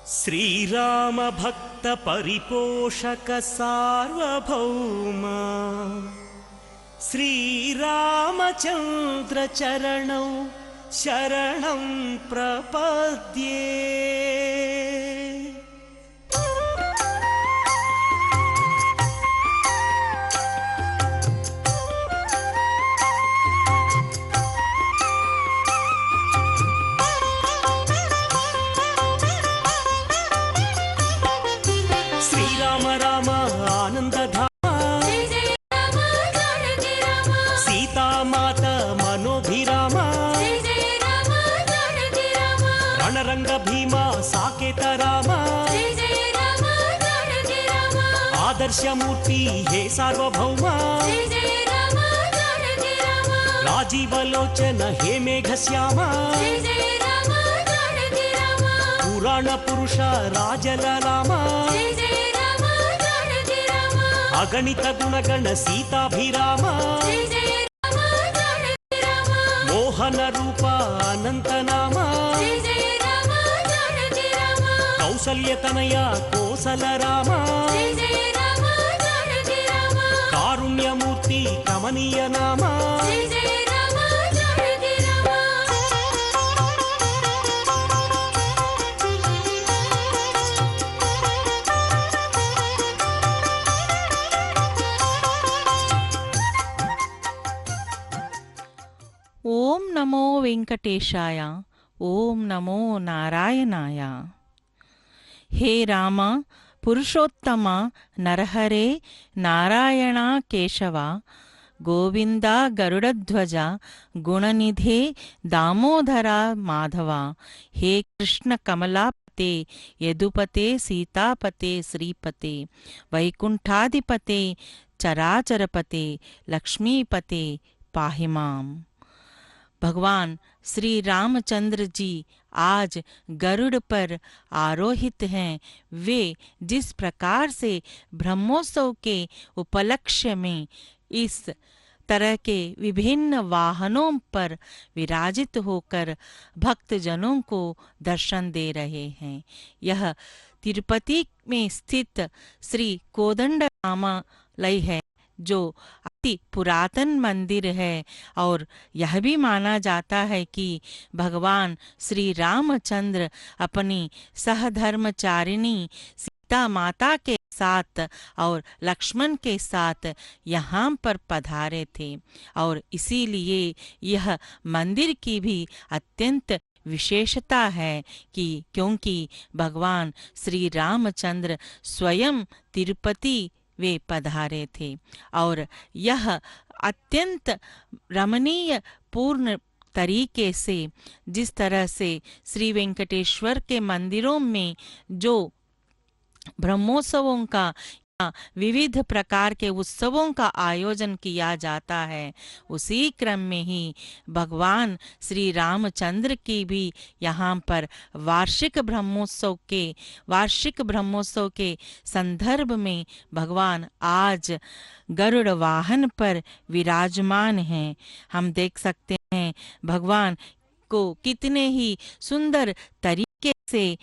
श्रीराम भक्त परिपोषक सार्वभौम श्रीरामचंद्र चरणौ शरणं प्रपद्ये। श्रीराम राम आनंदधाम सीता मात मनोभिराम रणरंग भीमा साकेत राम आदर्श मूर्ति हे सार्वभौम राजीवलोचन हे मेघश्याम पुराण पुरुष राजलराम अगणित गुणगण सीताभिराम मोहन रूप अनंत नाम कौसल्यतनया कोसल राम कारुण्यमूर्ति कमनीय नाम। ओम नमो वेंकटेशाय, ओम नमो नारायणाय। हे राम पुरुषोत्तम नरहरे नारायण केशव गोविंद गरुड़ध्वज गुणनिधे दामोदर माधव। हे कृष्ण कमलापते यदुपते सीतापते श्रीपते वैकुंठाधिपते चराचरपते लक्ष्मीपते पाहि माम्। भगवान श्री रामचंद्र जी आज गरुड़ पर आरोहित हैं। वे जिस प्रकार से ब्रह्मोत्सव के उपलक्ष्य में इस तरह के विभिन्न वाहनों पर विराजित होकर भक्तजनों को दर्शन दे रहे हैं। यह तिरुपति में स्थित श्री कोदंडरामालय है जो अति पुरातन मंदिर है और यह भी माना जाता है कि भगवान श्री रामचंद्र अपनी सहधर्मचारिणी सीता माता के साथ और लक्ष्मण के साथ यहाँ पर पधारे थे और इसीलिए यह मंदिर की भी अत्यंत विशेषता है कि क्योंकि भगवान श्री रामचंद्र स्वयं तिरुपति वे पधारे थे और यह अत्यंत रमणीय पूर्ण तरीके से जिस तरह से श्री वेंकटेश्वर के मंदिरों में जो ब्रह्मोत्सवों का विविध प्रकार के उत्सवों का आयोजन किया जाता है, उसी क्रम में ही भगवान श्री रामचंद्र की भी यहाँ पर वार्षिक ब्रह्मोत्सव के संदर्भ में भगवान आज गरुड़ वाहन पर विराजमान हैं। हम देख सकते हैं भगवान को कितने ही सुंदर तरीके से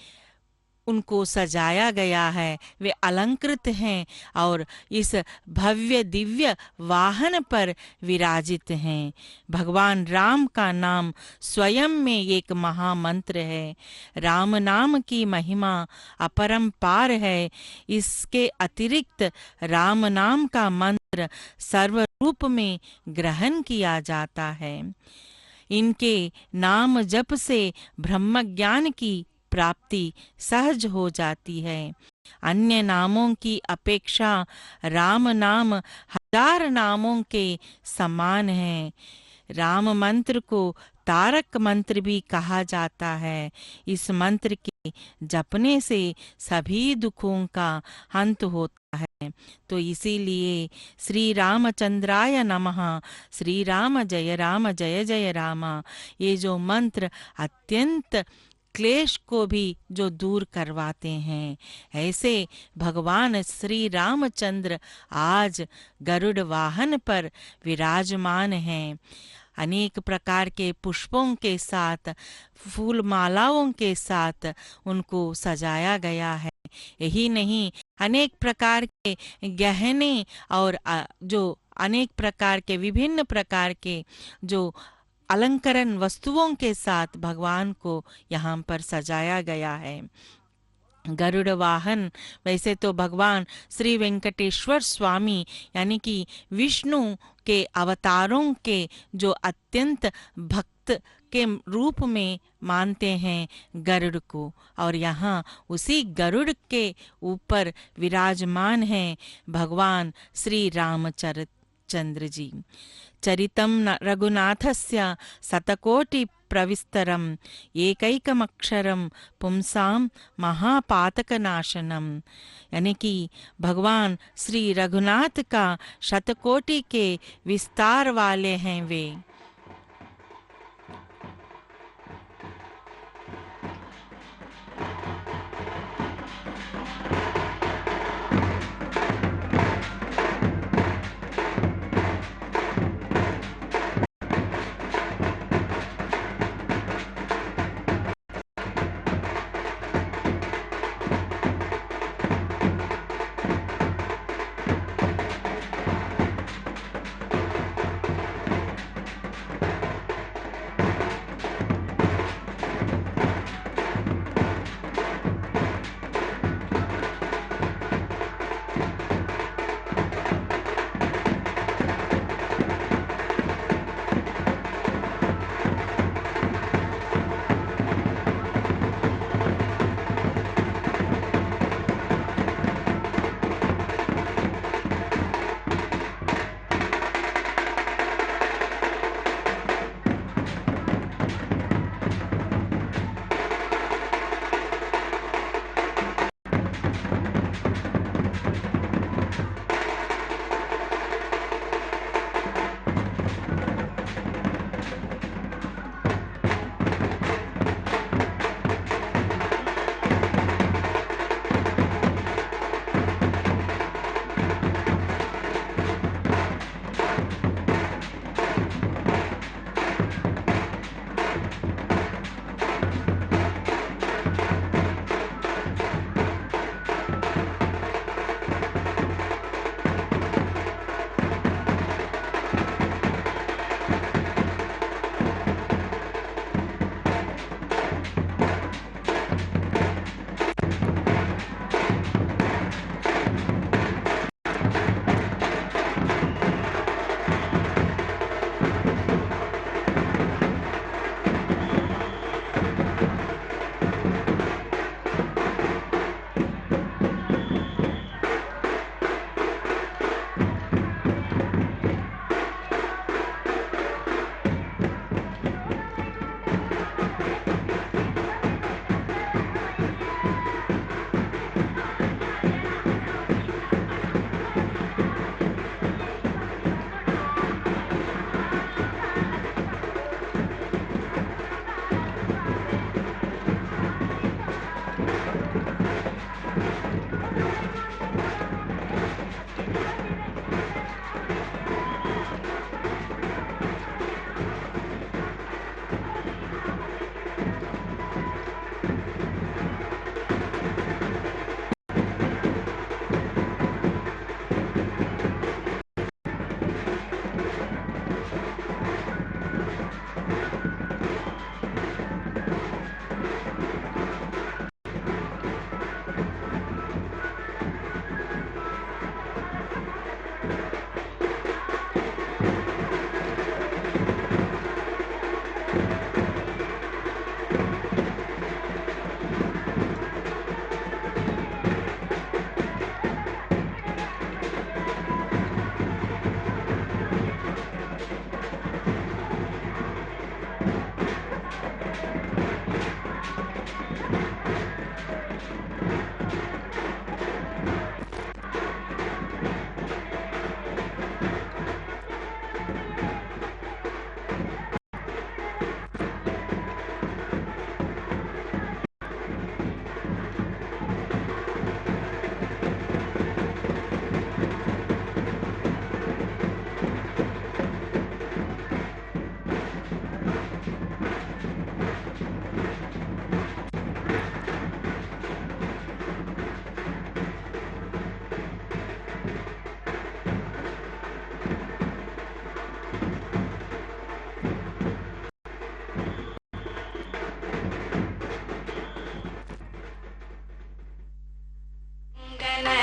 उनको सजाया गया है। वे अलंकृत हैं और इस भव्य दिव्य वाहन पर विराजित हैं। भगवान राम का नाम स्वयं में एक महामंत्र है। राम नाम की महिमा अपरंपार है। इसके अतिरिक्त राम नाम का मंत्र सर्वरूप में ग्रहण किया जाता है। इनके नाम जप से ब्रह्म ज्ञान की प्राप्ति सहज हो जाती है। अन्य नामों की अपेक्षा राम नाम हजार नामों के समान है। राम मंत्र को तारक मंत्र भी कहा जाता है। इस मंत्र के जपने से सभी दुखों का अंत होता है। तो इसीलिए श्री रामचंद्राय नमः, श्री राम जय जय राम, ये जो मंत्र अत्यंत क्लेश को भी जो दूर करवाते हैं, ऐसे भगवान श्री रामचंद्र आज गरुड़ वाहन पर विराजमान हैं। अनेक प्रकार के पुष्पों के साथ, फूल मालाओं के साथ उनको सजाया गया है। यही नहीं, अनेक प्रकार के गहने और जो अनेक प्रकार के विभिन्न प्रकार के जो अलंकरण वस्तुओं के साथ भगवान को यहाँ पर सजाया गया है। गरुड़ वाहन, वैसे तो भगवान श्री वेंकटेश्वर स्वामी यानी कि विष्णु के अवतारों के जो अत्यंत भक्त के रूप में मानते हैं गरुड़ को, और यहाँ उसी गरुड़ के ऊपर विराजमान हैं भगवान श्री रामचंद्र जी। चरितं रघुनाथस्य शतकोटि प्रविस्तरम एकैकमक्षरम पुंसाम महापातकनाशनम, यानी कि भगवान श्री रघुनाथ का शतकोटि के विस्तार वाले हैं वे।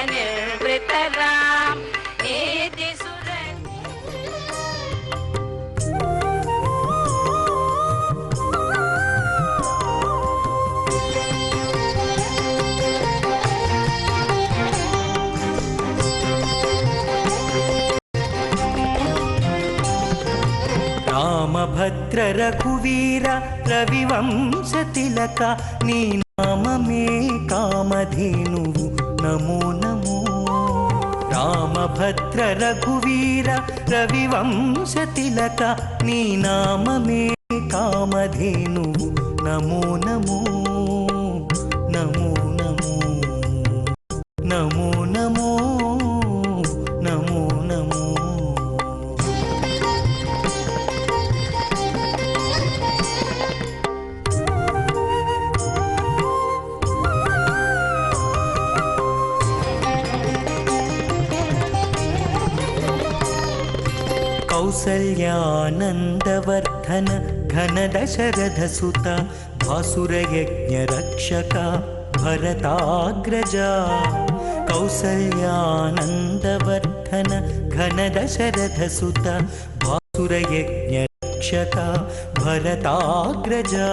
निर्वृत राम नीति सुर రామభద్ర రఘువీర రవివంశ తిలక నీ నామమే కామధేనువు నమో నమో. రామభద్ర రఘువీర రవివంశ తిలక నీ నామమే కామధేనువు నమో నమో నమో నమో నమో నమో నమో నమో. कौसल्यानन्दवर्धन घन दशरथ सुत भासुरयज्ञ रक्षक भरताग्रजा. कौसल्यानन्दवर्धन घन दशरथ सुत भासुरयज्ञ रक्षक भरताग्रजा.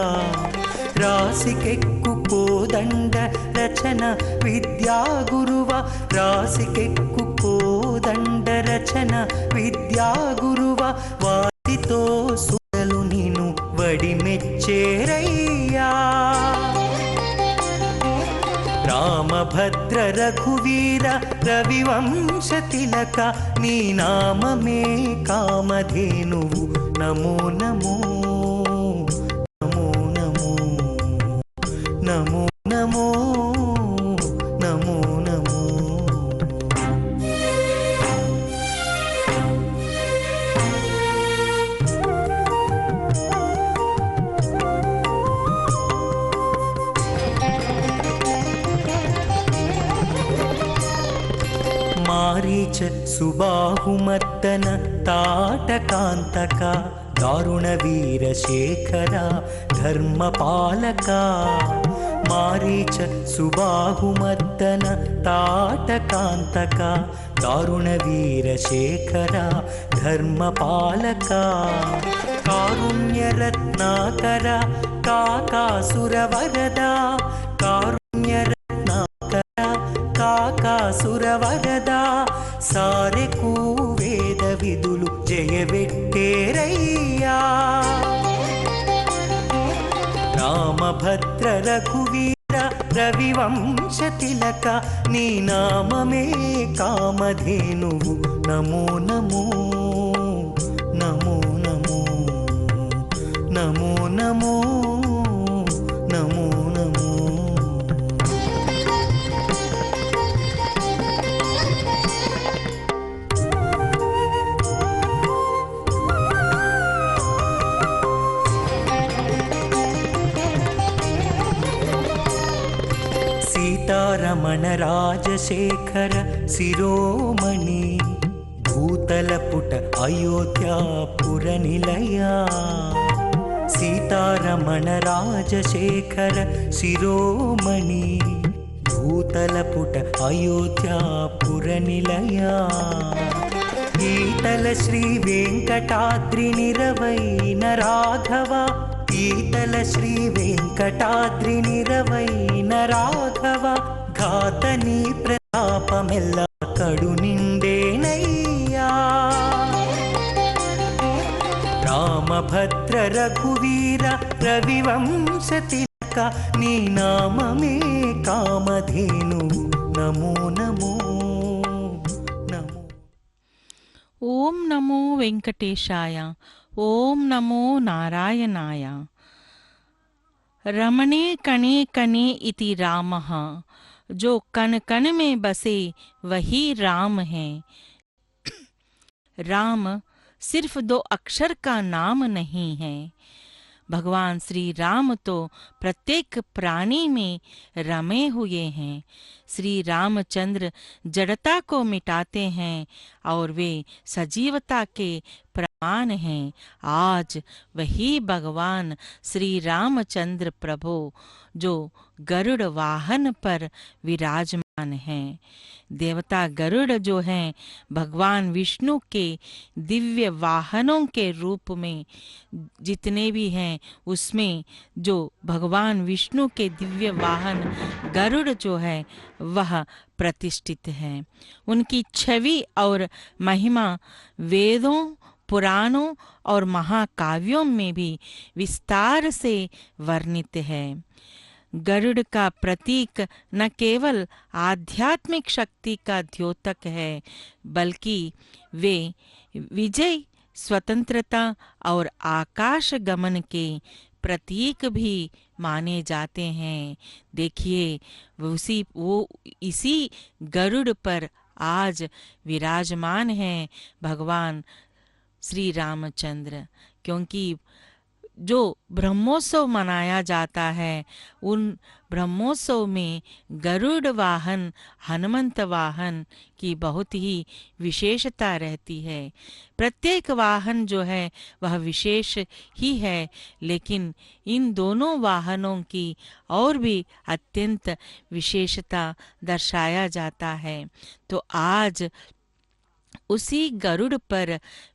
रासिकेक्कु कोदण्ड रचन विद्या गुरुव रासिकेक्कु కోదండ రచన విద్యా గురువ వాటితో సురలు నిను వడి మెచ్చేరయ్యా. రామభద్ర రఘువీర రవివంశ తిలక నీ నామమే కామధేనువు నమో నమో నమో నమో నమో నమో నమో నమో. मारीच सुबाहुमर्दन ताटकान्तक दारुणवीरशेखर धर्मपालक. मारीच सुबाहुमर्दन ताटकान्तक दारुणवीरशेखर धर्मपालक. कारुण्यरत्नाकर काकासुरवरदा कारुण्यरत्नाकर కాకాసురవరదా. సారెకు వేద విధులు జయవెట్టేరయ్యా. రామభద్ర రఘువీర రవివంశ తిలక నీ నామమే కామధేనువు నమో నమో నమో నమో నమో నమో నమో నమో. सीतारमण राजशेखर शिरोमणि भूतलपुट अयोध्यापुर निलया. सीतारमण राजशेखर शिरोमणि भूतलपुट अयोध्यापुर निलया. ఈతల శ్రీ వెంకటాద్రి నిరవైన రాఘవ ఈతల శ్రీ వెంకటాద్రి నిరవైన రాఘవ. ఘాతని ప్రతాపమెల్ల కడు నిండేనయ్యా. రామభద్ర రఘువీర రవివంశ తిలక నీ నామమే కామధేను నమో నమో నమో. ओम नमो वेंकटेशाय, ओम नमो नारायणाय. रमणे कणे कणे इति रामः, जो कण कण में बसे वही राम है. राम सिर्फ 2 अक्षर का नाम नहीं है. भगवान श्री राम तो प्रत्येक प्राणी में रमे हुए हैं. श्री रामचंद्र जड़ता को मिटाते हैं और वे सजीवता के प्रमाण हैं. आज वही भगवान श्री रामचंद्र प्रभु जो गरुड़ वाहन पर विराजमान हैं। देवता गरुड़ जो हैं भगवान विष्णु के दिव्य वाहनों के रूप में जितने भी हैं, उसमें जो भगवान विष्णु के दिव्य वाहन गरुड़ जो है वह प्रतिष्ठित है। उनकी छवि और महिमा वेदों, पुराणों और महाकाव्यों में भी विस्तार से वर्णित है। गरुड़ का प्रतीक न केवल आध्यात्मिक शक्ति का द्योतक है, बल्कि वे विजय, स्वतंत्रता और आकाश गमन के प्रतीक भी माने जाते हैं। देखिए वो इसी गरुड़ पर आज विराजमान हैं भगवान श्री रामचंद्र, क्योंकि जो ब्रह्मोत्सव मनाया जाता है उन ब्रह्मोत्सव में गरुड़ वाहन, हनुमंत वाहन की बहुत ही विशेषता रहती है। प्रत्येक वाहन जो है वह विशेष ही है, लेकिन इन दोनों वाहनों की और भी अत्यंत विशेषता दर्शाया जाता है। तो आज उसी गरुड़ पर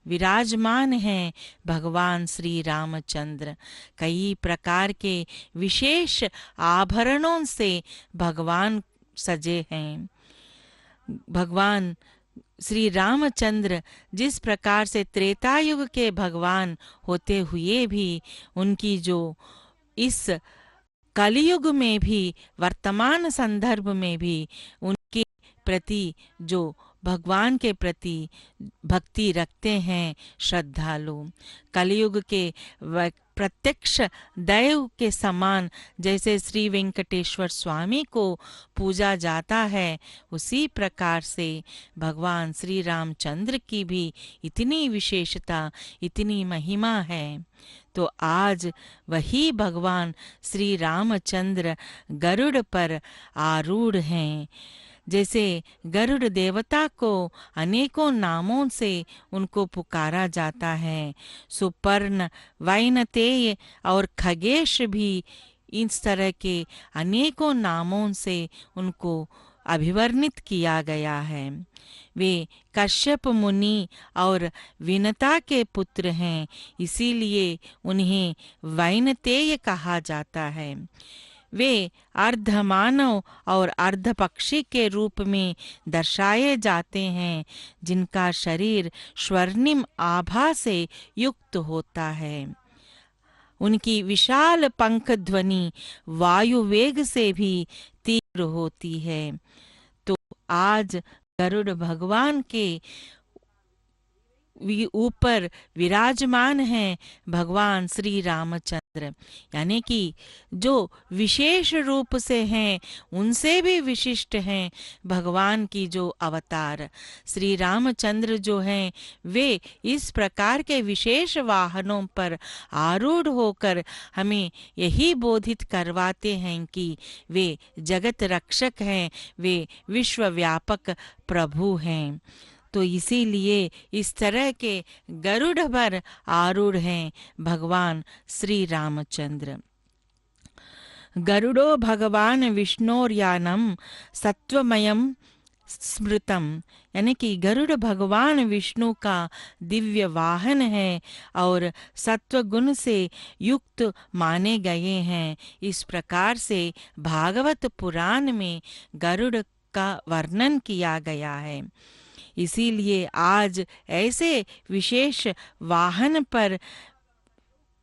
विराजमान हैं भगवान श्री रामचंद्र। कई प्रकार के विशेष आभरणों से भगवान सजे हैं। भगवान श्री रामचंद्र जिस प्रकार से त्रेता युग के भगवान होते हुए भी उनकी जो इस कलयुग में भी, वर्तमान संदर्भ में भी उनके प्रति जो भगवान के प्रति भक्ति रखते हैं श्रद्धालु, कलयुग के प्रत्यक्ष दैव के समान जैसे श्री वेंकटेश्वर स्वामी को पूजा जाता है, उसी प्रकार से भगवान श्री रामचंद्र की भी इतनी विशेषता, इतनी महिमा है। तो आज वही भगवान श्री रामचंद्र गरुड़ पर आरूढ़ हैं। जैसे गरुड़ देवता को अनेकों नामों से उनको पुकारा जाता है, सुपर्ण, वैनतेय और खगेश भी इस तरह के अनेकों नामों से उनको अभिवर्णित किया गया है। वे कश्यप मुनि और विनता के पुत्र हैं, इसीलिए उन्हें वैनतेय कहा जाता है। वे अर्ध मानव और अर्ध पक्षी के रूप में दर्शाए जाते हैं, जिनका शरीर स्वर्णिम आभा से युक्त होता है। उनकी विशाल पंख ध्वनि वायु वेग से भी तीव्र होती है। तो आज गरुड़ भगवान के ऊपर विराजमान हैं भगवान श्री रामचंद्र, यानी कि जो विशेष रूप से हैं उनसे भी विशिष्ट हैं भगवान की जो अवतार श्री रामचंद्र जो हैं, वे इस प्रकार के विशेष वाहनों पर आरूढ़ होकर हमें यही बोधित करवाते हैं कि वे जगत रक्षक हैं, वे विश्वव्यापक प्रभु हैं। तो इसीलिए इस तरह के गरुड़ पर आरूढ़ हैं भगवान श्री रामचंद्र। गरुड़ो भगवान विष्णोर्यानम सत्वमयम स्मृतम, यानी कि गरुड़ भगवान विष्णु का दिव्य वाहन है और सत्व गुण से युक्त माने गए हैं। इस प्रकार से भागवत पुराण में गरुड़ का वर्णन किया गया है। इसीलिए आज ऐसे विशेष वाहन पर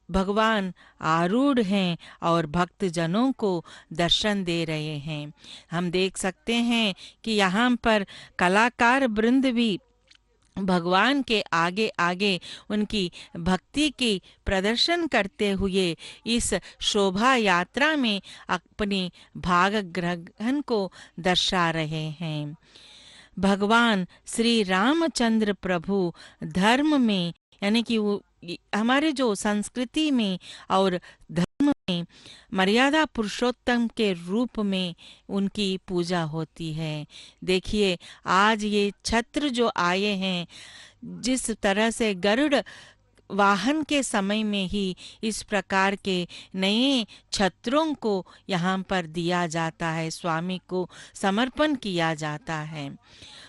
भगवान आरूढ़ हैं और भक्त जनों को दर्शन दे रहे हैं। हम देख सकते हैं कि यहाँ पर कलाकार वृंद भी भगवान के आगे आगे उनकी भक्ति की प्रदर्शन करते हुए इस शोभा यात्रा में अपने भाग ग्रहण को दर्शा रहे हैं। भगवान श्री रामचंद्र प्रभु धर्म में, यानी कि वो हमारे जो संस्कृति में और धर्म में मर्यादा पुरुषोत्तम के रूप में उनकी पूजा होती है। देखिए आज ये छत्र जो आए हैं, जिस तरह से गरुड़ वाहन के समय में ही इस प्रकार के नए छत्रों को यहाँ पर दिया जाता है, स्वामी को समर्पण किया जाता है।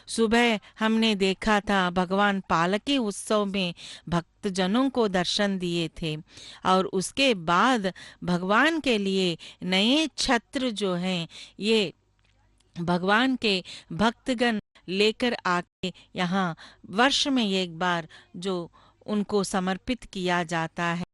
सुबह हमने देखा था भगवान पालकी उत्सव में भक्तजनों को दर्शन दिए थे और उसके बाद भगवान के लिए नए छत्र जो हैं ये भगवान के भक्तगण लेकर आके यहाँ वर्ष में एक बार जो उनको समर्पित किया जाता है।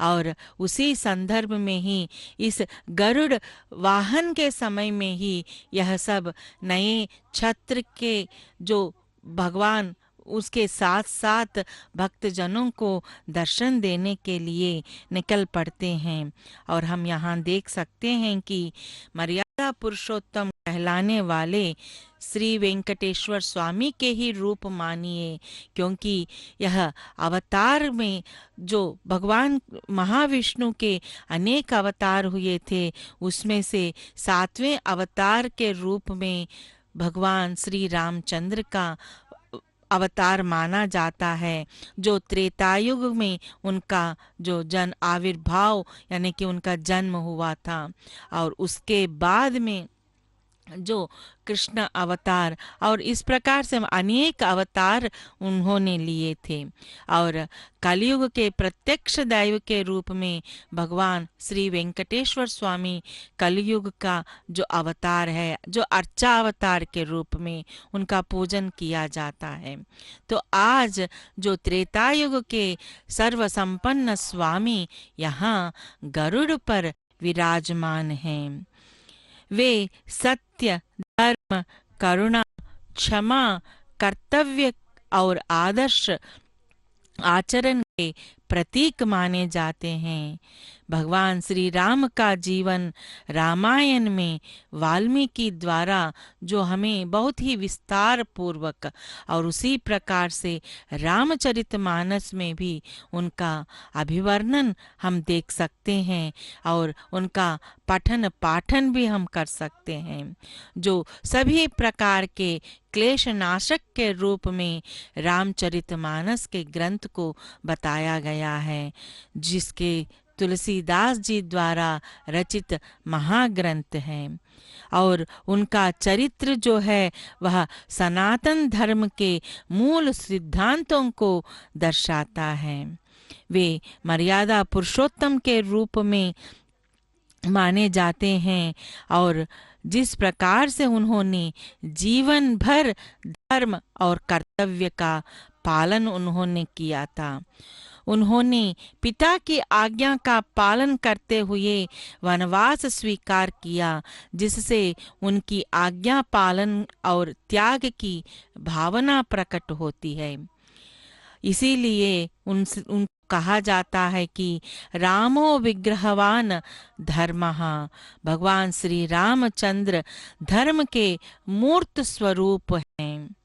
और उसी संदर्भ में ही इस गरुड़ वाहन के समय में ही यह सब नए छत्र के जो भगवान उसके साथ साथ भक्तजनों को दर्शन देने के लिए निकल पड़ते हैं। और हम यहाँ देख सकते हैं कि मर्यादा पुरुषोत्तम कहलाने वाले श्री वेंकटेश्वर स्वामी के ही रूप मानिए, क्योंकि यह अवतार में जो भगवान महाविष्णु के अनेक अवतार हुए थे उसमें से 7वें अवतार के रूप में भगवान श्री रामचंद्र का अवतार माना जाता है, जो त्रेतायुग में उनका जो जन आविर्भाव यानी कि उनका जन्म हुआ था। और उसके बाद में जो कृष्ण अवतार और इस प्रकार से अनेक अवतार उन्होंने लिए थे। और कलयुग के प्रत्यक्ष दैव के रूप में भगवान श्री वेंकटेश्वर स्वामी कलयुग का जो अवतार है, जो अर्चा अवतार के रूप में उनका पूजन किया जाता है। तो आज जो त्रेतायुग के सर्वसंपन्न स्वामी यहाँ गरुड़ पर विराजमान हैं। वे सत्य, धर्म, करुणा, क्षमा, कर्तव्य और आदर्श आचरण के प्रतीक माने जाते हैं। भगवान श्री राम का जीवन रामायण में वाल्मीकि द्वारा जो हमें बहुत ही विस्तार पूर्वक और उसी प्रकार से रामचरितमानस में भी उनका अभिवर्णन हम देख सकते हैं और उनका पठन पाठन भी हम कर सकते हैं। जो सभी प्रकार के क्लेश नाशक के रूप में रामचरितमानस के ग्रंथ को बताया गया है, जिसके तुलसीदास जी द्वारा रचित महाग्रंथ है। और उनका चरित्र जो है वह सनातन धर्म के मूल सिद्धांतों को दर्शाता है। वे मर्यादा पुरुषोत्तम के रूप में माने जाते हैं और जिस प्रकार से उन्होंने जीवन भर धर्म और कर्तव्य का पालन उन्होंने किया था। उन्होंने पिता की आज्ञा का पालन करते हुए वनवास स्वीकार किया, जिससे उनकी आज्ञा पालन और त्याग की भावना प्रकट होती है। इसीलिए उन कहा जाता है कि रामो विग्रहवान धर्मः, भगवान श्री रामचंद्र धर्म के मूर्त स्वरूप हैं।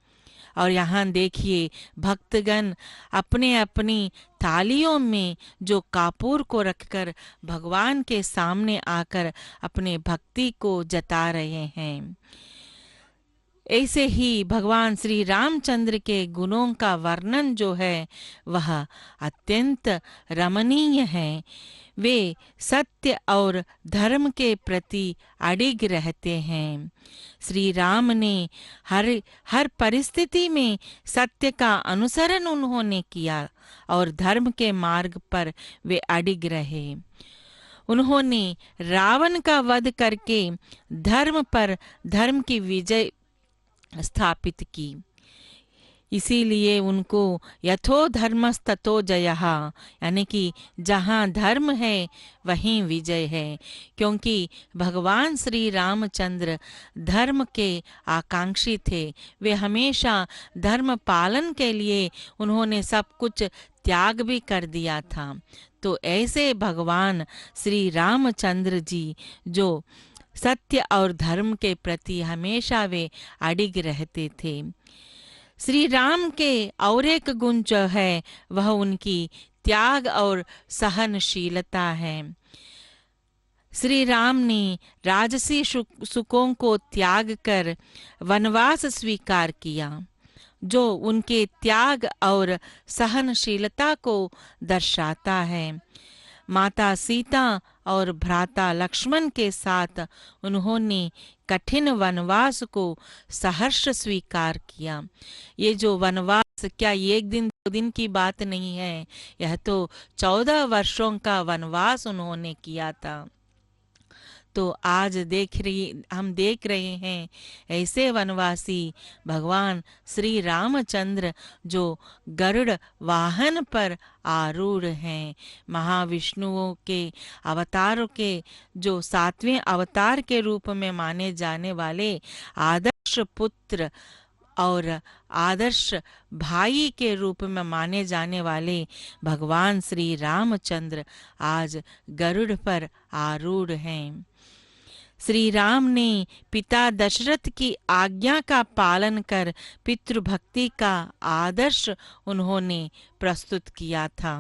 और यहाँ देखिए भक्तगण अपने अपनी थालियों में जो कापूर को रखकर भगवान के सामने आकर अपने भक्ति को जता रहे हैं। ऐसे ही भगवान श्री रामचंद्र के गुणों का वर्णन जो है वह अत्यंत रमणीय है। वे सत्य और धर्म के प्रति अडिग रहते हैं। श्री राम ने हर परिस्थिति में सत्य का अनुसरण उन्होंने किया और धर्म के मार्ग पर वे अडिग रहे। उन्होंने रावण का वध करके धर्म पर धर्म की विजय स्थापित की। इसीलिए उनको यथो धर्मस्ततो जयः, यानी कि जहाँ धर्म है वहीं विजय है, क्योंकि भगवान श्री रामचंद्र धर्म के आकांक्षी थे। वे हमेशा धर्म पालन के लिए उन्होंने सब कुछ त्याग भी कर दिया था। तो ऐसे भगवान श्री रामचंद्र जी जो सत्य और धर्म के प्रति हमेशा वे अडिग रहते थे। श्री राम के और एक गुण जो है वह उनकी त्याग और सहनशीलता है। श्री राम ने राजसी सुखों को त्याग कर वनवास स्वीकार किया जो उनके त्याग और सहनशीलता को दर्शाता है। माता सीता और भ्राता लक्ष्मण के साथ उन्होंने कठिन वनवास को सहर्ष स्वीकार किया। ये जो वनवास क्या एक दिन दो दिन की बात नहीं है, यह तो 14 वर्षों का वनवास उन्होंने किया था। तो आज हम देख रहे हैं ऐसे वनवासी भगवान श्री रामचंद्र जो गरुड़ वाहन पर आरूढ़ हैं। महाविष्णुओं के अवतारों के जो 7वें अवतार के रूप में माने जाने वाले आदर्श पुत्र और आदर्श भाई के रूप में माने जाने वाले भगवान श्री रामचंद्र आज गरुड़ पर आरूढ़ हैं। श्री राम ने पिता दशरथ की आज्ञा का पालन कर पितृभक्ति का आदर्श उन्होंने प्रस्तुत किया था।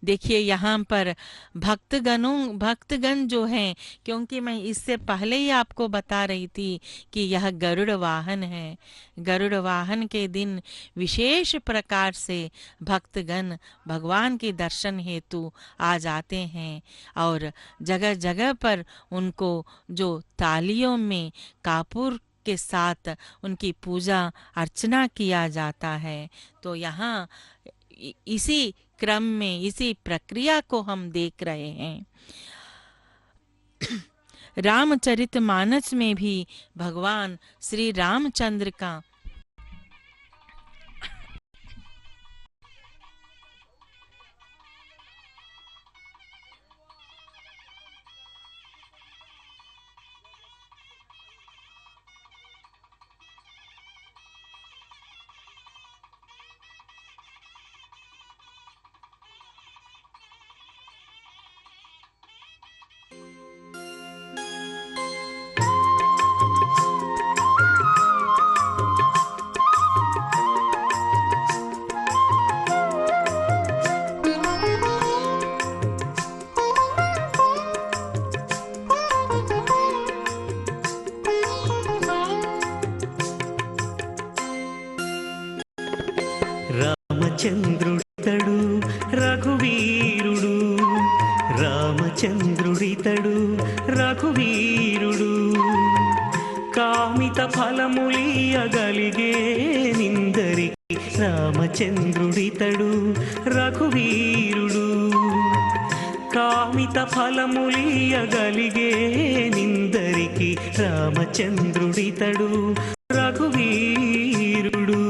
देखिए यहाँ पर भक्तगण जो हैं, क्योंकि मैं इससे पहले ही आपको बता रही थी कि यह गरुड़ वाहन है। गरुड़ वाहन के दिन विशेष प्रकार से भक्तगण भगवान के दर्शन हेतु आ जाते हैं और जगह जगह पर उनको जो तालियों में कापूर के साथ उनकी पूजा अर्चना किया जाता है। तो यहाँ इसी क्रम में इसी प्रक्रिया को हम देख रहे हैं। रामचरितमानस में भी भगवान श्री रामचंद्र का రామచంద్రుడితడు రఘువీరుడు, రామచంద్రుడితడు రఘువీరుడు, కామిత ఫలములియగలిగే నిందరికి రామచంద్రుడితడు రఘువీరుడు, కామిత ఫలములియగలిగే నిందరికి రామచంద్రుడితడు రఘువీరుడు.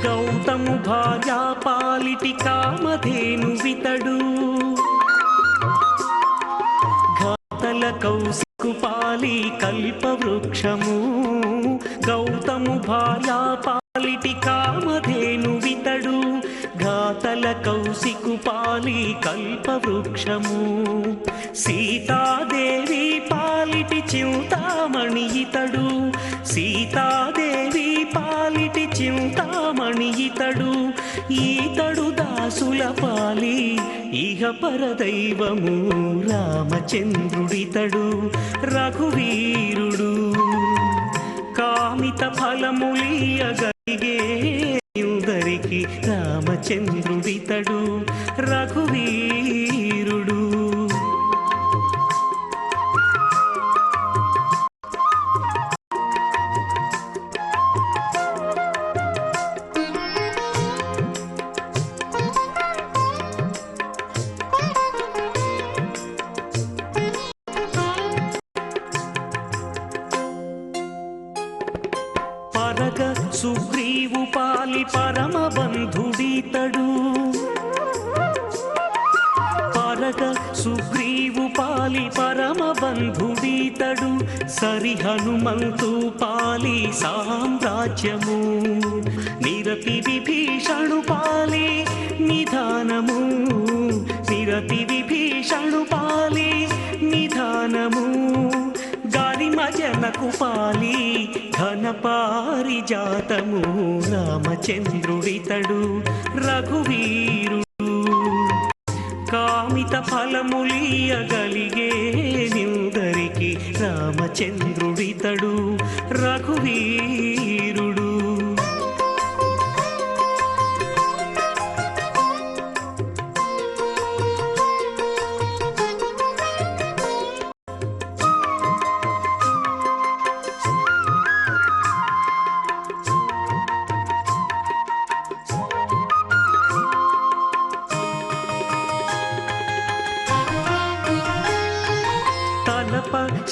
గౌతము భార్యా పాలిటి కామధేనువితడు, ఘాతల కౌశికు పాలి కల్పవృక్షము. గౌతము భార్యా పాలిటి కామధేనువితడు, ఘాతల కౌశికు పాలి కల్పవృక్షము. సీతాదేవి పాలిటి చింతామణి ఇతడు, సీతాదేవి పాలిటి చింతామణి ఇతడు, ఈతడు దాసుల పాలి ఇహ పరదైవము. రామచంద్రుడితడు రఘువీరుడు, కామిత ఫలములియగలిగే ఇందరికి రామచంద్రుడితడు రఘువీరుడు. పరగ సుగ్రీవు పాలి పరమ బంధుడితడు, పరగ సుగ్రీవు పాలి పరమ బంధుడితడు, సరి హనుమంతు పాలి సామ్రాజ్యము. నిరతి విభీషణు పాలి నిధానము, నిరతి పారిజాతము రామచంద్రుడితడు రఘువీరుడు కామిత ఫలములియగలిగే నిందరికి రామచంద్రుడితడు రఘువీరుడు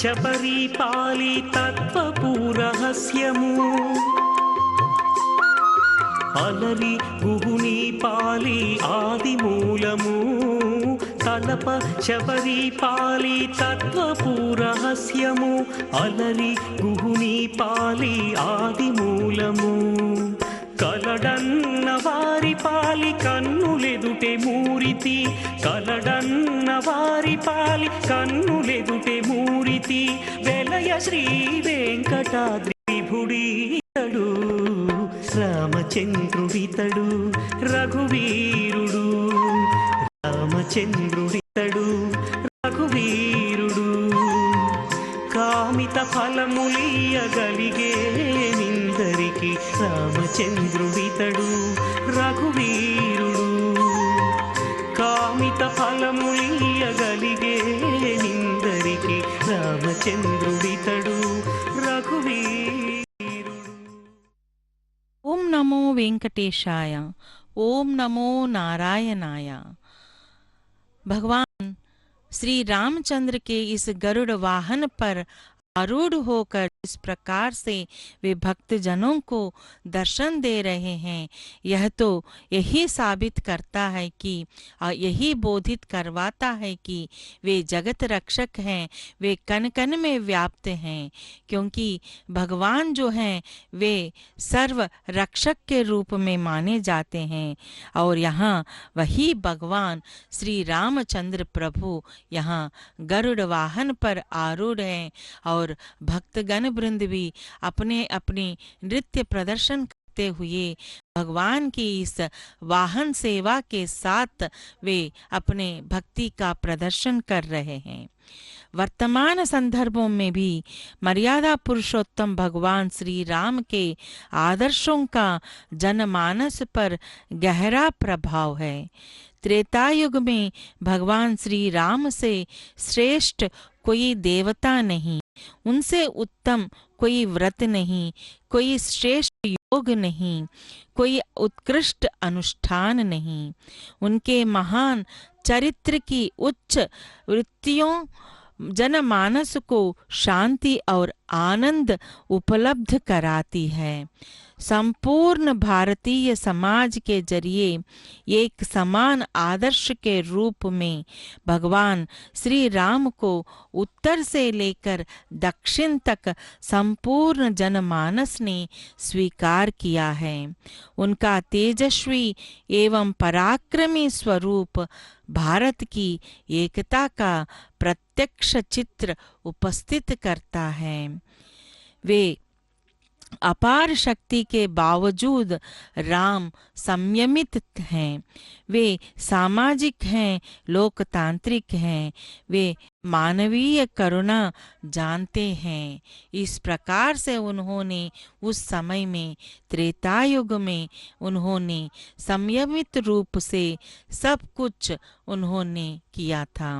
శబరి పాలి తత్వపు రహస్యము అలరి గుహుని పాలి ఆది మూలము తలప శబరి పాలి తత్వపు రహస్యము అలరి గుహుని పాలి ఆది మూలము కలడన్న వారి పాలి కన్నులెదుటే మూరితి కలడన్న వారి పాలి కన్నులెదుటే మూరితి వెలయ శ్రీ వెంకటాద్రి విభుడితడు రామచంద్రుడితడు రఘువీరుడు రామచంద్రుడితడు రఘువీరుడు కామిత ఫలములియగలిగే నిందరికి రామచంద్రుడితడు రఘువీరుడు కామిత ఫలములియగలిగే నిందరికి రామచంద్రుడితడు రఘువీరుడు. ओम नमो वेंकटेशाय, ओम नमो नारायणाय। भगवान श्री रामचंद्र के इस गरुड़ वाहन पर आरूढ़ होकर इस प्रकार से वे भक्त जनों को दर्शन दे रहे हैं, यह तो यही साबित करता है कि यही बोधित करवाता है कि वे जगत रक्षक हैं, वे कण कण में व्याप्त हैं। क्योंकि भगवान जो हैं वे सर्व रक्षक के रूप में माने जाते हैं और यहाँ वही भगवान श्री रामचंद्र प्रभु यहाँ गरुड़ वाहन पर आरूढ़ हैं और भक्तगण वृंद भी अपने अपनी नृत्य प्रदर्शन करते हुए भगवान की इस वाहन सेवा के साथ वे अपने भक्ति का प्रदर्शन कर रहे हैं। वर्तमान संदर्भों में भी मर्यादा पुरुषोत्तम भगवान श्री राम के आदर्शों का जनमानस पर गहरा प्रभाव है। त्रेता युग में भगवान श्री राम से श्रेष्ठ कोई देवता नहीं, उनसे उत्तम कोई व्रत नहीं, कोई श्रेष्ठ योग नहीं, कोई उत्कृष्ट अनुष्ठान नहीं। उनके महान चरित्र की उच्च वृत्तियों जनमानस को शांति और आनंद उपलब्ध कराती है। संपूर्ण भारतीय समाज के जरिए एक समान आदर्श के रूप में भगवान श्री राम को उत्तर से लेकर दक्षिण तक संपूर्ण जनमानस ने स्वीकार किया है। उनका तेजस्वी एवं पराक्रमी स्वरूप भारत की एकता का प्रत्यक्ष चित्र उपस्थित करता है। वे अपार शक्ति के बावजूद राम संयमित हैं, वे सामाजिक हैं, लोकतांत्रिक हैं, वे मानवीय करुणा जानते हैं। इस प्रकार से उन्होंने उस समय में त्रेता युग में उन्होंने संयमित रूप से सब कुछ उन्होंने किया था।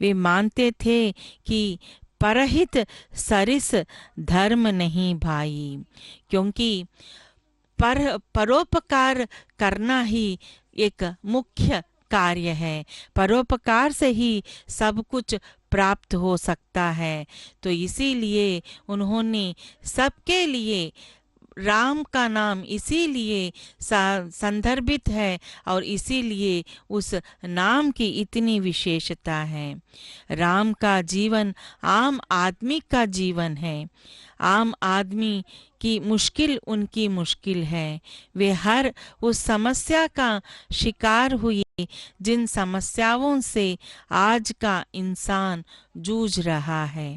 वे मानते थे कि परहित सरिस धर्म नहीं भाई, क्योंकि परोपकार करना ही एक मुख्य कार्य है। परोपकार से ही सब कुछ प्राप्त हो सकता है। तो इसीलिए उन्होंने सबके लिए राम का नाम इसीलिए संदर्भित है और इसीलिए उस नाम की इतनी विशेषता है। राम का जीवन आम आदमी का जीवन है। आम आदमी की मुश्किल उनकी मुश्किल है। वे हर उस समस्या का शिकार हुए जिन समस्याओं से आज का इंसान जूझ रहा है।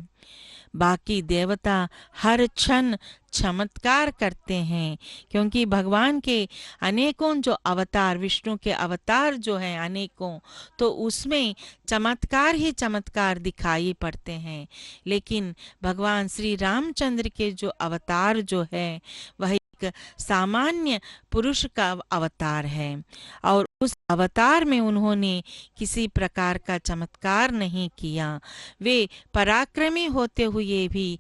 बाकी देवता हर क्षण चमत्कार करते हैं, क्योंकि भगवान के अनेकों जो अवतार, विष्णु के अवतार जो हैं अनेकों, तो उसमें चमत्कार ही चमत्कार दिखाई पड़ते हैं। लेकिन भगवान श्री रामचंद्र के जो अवतार जो है वह एक सामान्य पुरुष का अवतार है, और उस अवतार में उन्होंने किसी प्रकार का चमत्कार नहीं किया। वे पराक्रमी होते हुए भी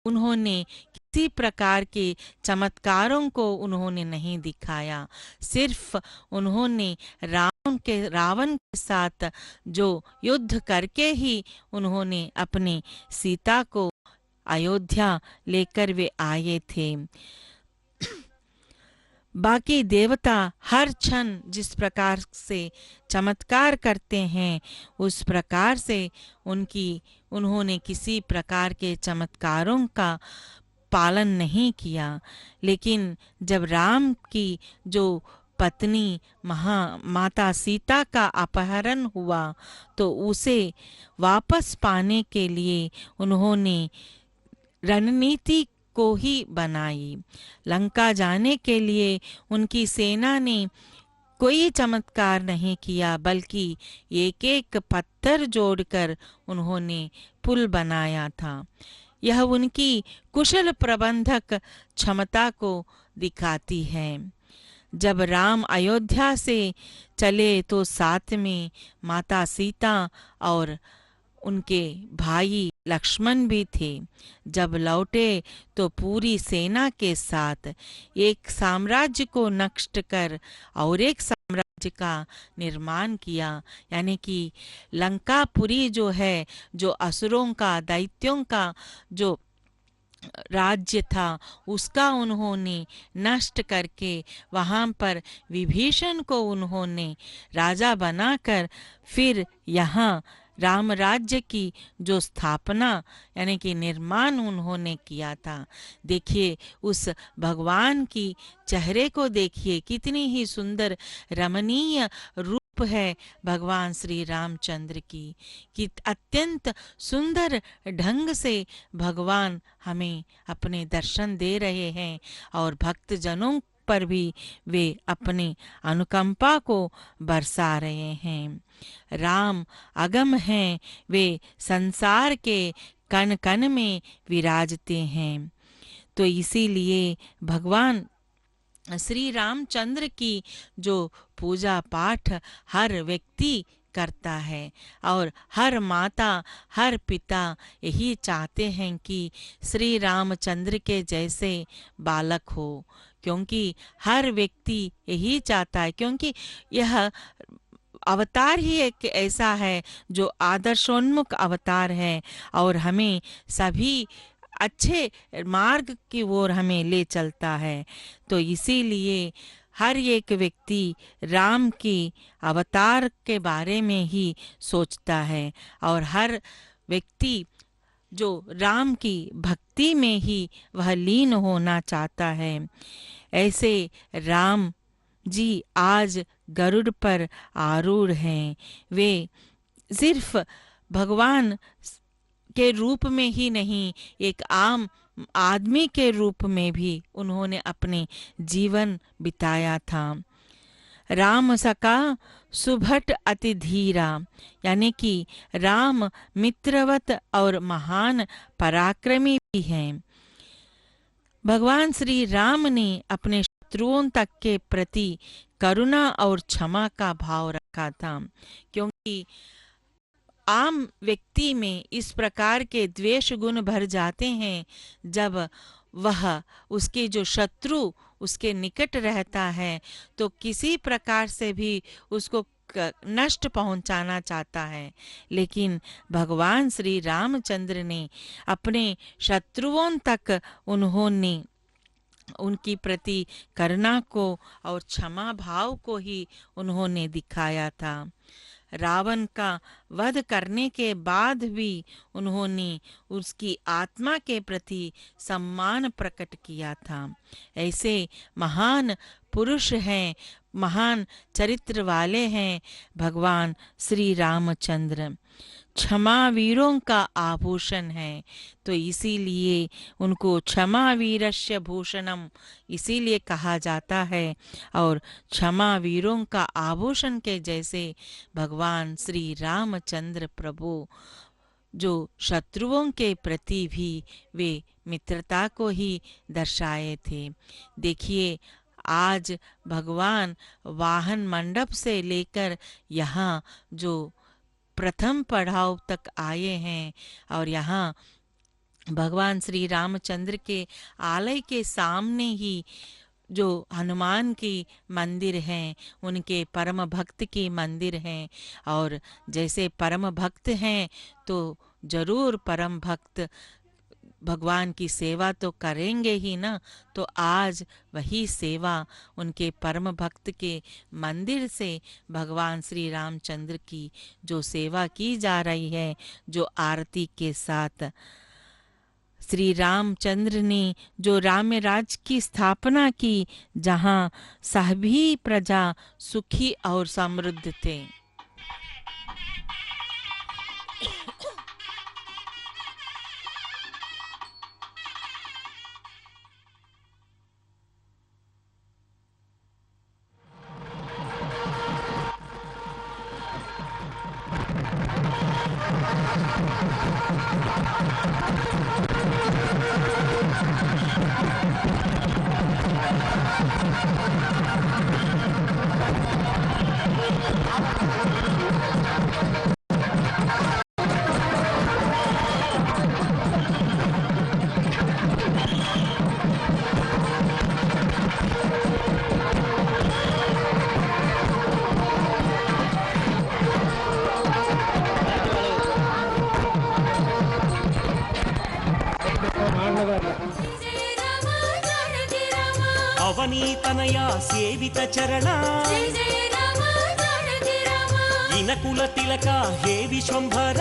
उन्होंने किसी प्रकार के चमत्कारों को उन्होंने नहीं दिखाया। सिर्फ उन्होंने रावण के साथ जो युद्ध करके ही उन्होंने अपनी सीता को अयोध्या लेकर वे आए थे। बाकी देवता हर क्षण जिस प्रकार से चमत्कार करते हैं उस प्रकार से उन्होंने किसी प्रकार के चमत्कारों का पालन नहीं किया। लेकिन जब राम की जो पत्नी माता सीता का अपहरण हुआ तो उसे वापस पाने के लिए उन्होंने रणनीति को ही बनाई। लंका जाने के लिए उनकी सेना ने कोई चमत्कार नहीं किया, बल्कि एक एक पत्थर जोड़कर उन्होंने पुल बनाया था। यह उनकी कुशल प्रबंधक क्षमता को दिखाती है। जब राम अयोध्या से चले तो साथ में माता सीता और उनके भाई लक्ष्मण भी थे। जब लौटे तो पूरी सेना के साथ एक साम्राज्य को नष्ट कर और एक साम्राज्य का निर्माण किया, यानी कि लंकापुरी जो है, जो असुरों का, दैत्यों का जो राज्य था, उसका उन्होंने नष्ट करके वहां पर विभीषण को उन्होंने राजा बनाकर फिर यहाँ राम राज्य की जो स्थापना यानी कि निर्माण उन्होंने किया था। देखिए उस भगवान की चेहरे को देखिए, कितनी ही सुंदर रमणीय रूप है भगवान श्री रामचंद्र की, कि अत्यंत सुंदर ढंग से भगवान हमें अपने दर्शन दे रहे हैं और भक्त जनों पर भी वे अपनी अनुकंपा को बरसा रहे हैं। राम अगम हैं, वे संसार के कण कण में विराजते हैं। तो इसीलिए भगवान श्री रामचंद्र की जो पूजा पाठ हर व्यक्ति करता है और हर माता हर पिता यही चाहते हैं कि श्री रामचंद्र के जैसे बालक हो, क्योंकि हर व्यक्ति यही चाहता है, क्योंकि यह अवतार ही एक ऐसा है जो आदर्शोन्मुख अवतार है और हमें सभी अच्छे मार्ग की ओर हमें ले चलता है। तो इसीलिए हर एक व्यक्ति राम की अवतार के बारे में ही सोचता है और हर व्यक्ति जो राम की भक्ति में ही वह लीन होना चाहता है। ऐसे राम जी आज गरुड़ पर आरूढ़ हैं। वे सिर्फ भगवान के रूप में ही नहीं, एक आम आदमी के रूप में भी उन्होंने अपने जीवन बिताया था। राम सका सुभट अति धीरा, यानी कि राम मित्रवत और महान पराक्रमी भी हैं। भगवान श्री राम ने अपने शत्रुओं तक के प्रति करुणा और क्षमा का भाव रखा था, क्योंकि आम व्यक्ति में इस प्रकार के द्वेष गुण भर जाते हैं जब वह उसके जो शत्रु उसके निकट रहता है तो किसी प्रकार से भी उसको नष्ट पहुंचाना चाहता है। लेकिन भगवान श्री रामचंद्र ने अपने शत्रुओं तक उन्होंने उनकी प्रति करुणा को और क्षमा भाव को ही उन्होंने दिखाया था। रावण का वध करने के बाद भी उन्होंने उसकी आत्मा के प्रति सम्मान प्रकट किया था। ऐसे महान पुरुष हैं, महान चरित्र वाले हैं भगवान श्री रामचंद्र। क्षमा वीरों का आभूषण है, तो इसीलिए उनको क्षमा वीरस्य भूषणम इसीलिए कहा जाता है। और क्षमा वीरों का आभूषण के जैसे भगवान श्री रामचंद्र प्रभु जो शत्रुओं के प्रति भी वे मित्रता को ही दर्शाए थे। देखिए आज भगवान वाहन मंडप से लेकर यहाँ जो प्रथम पड़ाव तक आए हैं और यहाँ भगवान श्री रामचंद्र के आलय के सामने ही जो हनुमान की मंदिर हैं, उनके परम भक्त की मंदिर हैं। और जैसे परम भक्त हैं तो जरूर परम भक्त भगवान की सेवा तो करेंगे ही ना। तो आज वही सेवा उनके परम भक्त के मंदिर से भगवान श्री रामचंद्र की जो सेवा की जा रही है, जो आरती के साथ श्री रामचंद्र ने जो राम राज्य की स्थापना की, जहाँ सभी प्रजा सुखी और समृद्ध थे। అవనీతనయ సేవిత చరణ ఇనకుల తిలక హే విశ్వంభర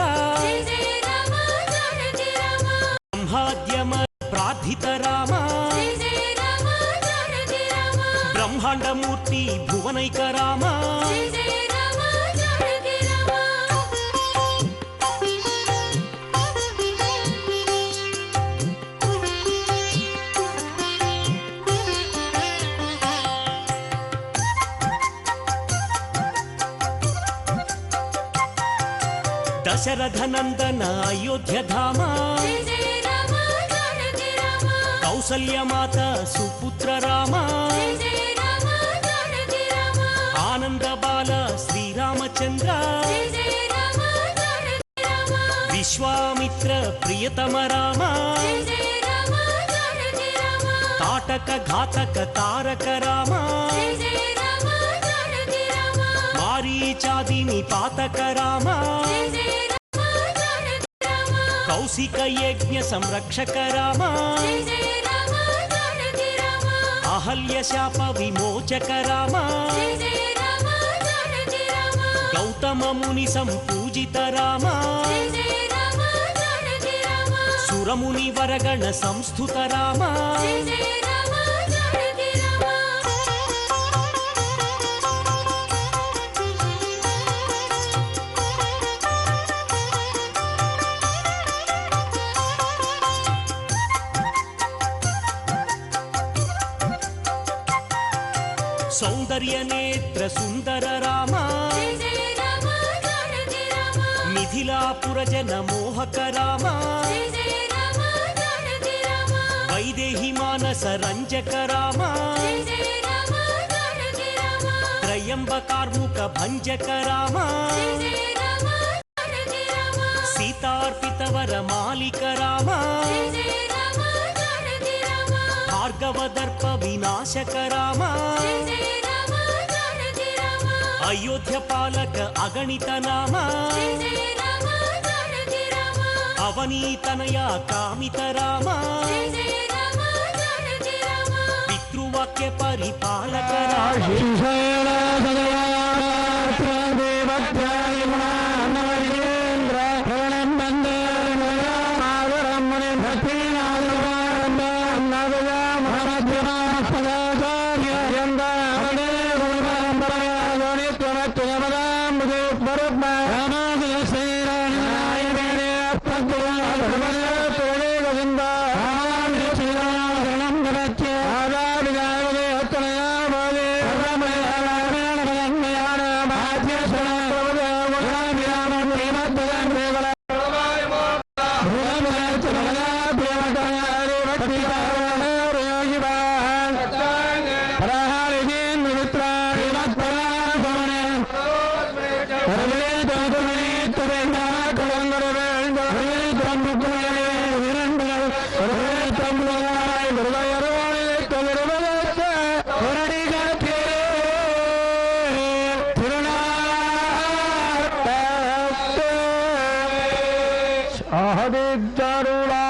బ్రహ్మాద్యమ ప్రార్థిత రామ బ్రహ్మాండమూర్తి భువనైక రామ దశరథ నందన అయోధ్య ధామ కౌసల్య మాత సుపుత్ర రామ ఆనంద బాల శ్రీరామచంద్ర విశ్వామిత్ర ప్రియతమ రామ తాటక ఘాతక తారక రామ మారీచాదిని పాతక రామ కౌశిక యజ్ఞ సంరక్షక రామ అహల్య శాప విమోచక రామ గౌతమ ముని సంపూజిత రామ సురముని వరగణ సంస్థుత రామ సౌందర్య నేత్ర సుందర రామ మిథిలాపుర జన మోహక రామ వైదేహి మానస రంజక రామ త్రయంబకార్ముక భంజక రామ సీతార్పిత వర మాలిక రామ భార్గవ దర్ప వినాశక రామ అయోధ్య పాలక అగణిత నామ అవనీతనయ కామిత రామ పితృవాక్య పరిపాలక రామ పదిద్దరులా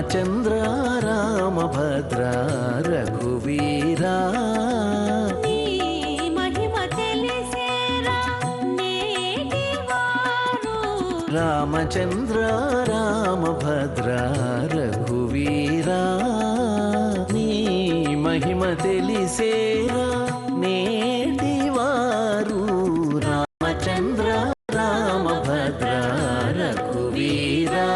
రామచంద్ర రామభద్ర రఘువీరా మహిమ తెలిసేరా నేటివారు రామచంద్ర రామభద్ర రఘువీరా నీ మహిమ తెలిసేరా నేటివారు రామచంద్ర రామభద్ర రఘువీరా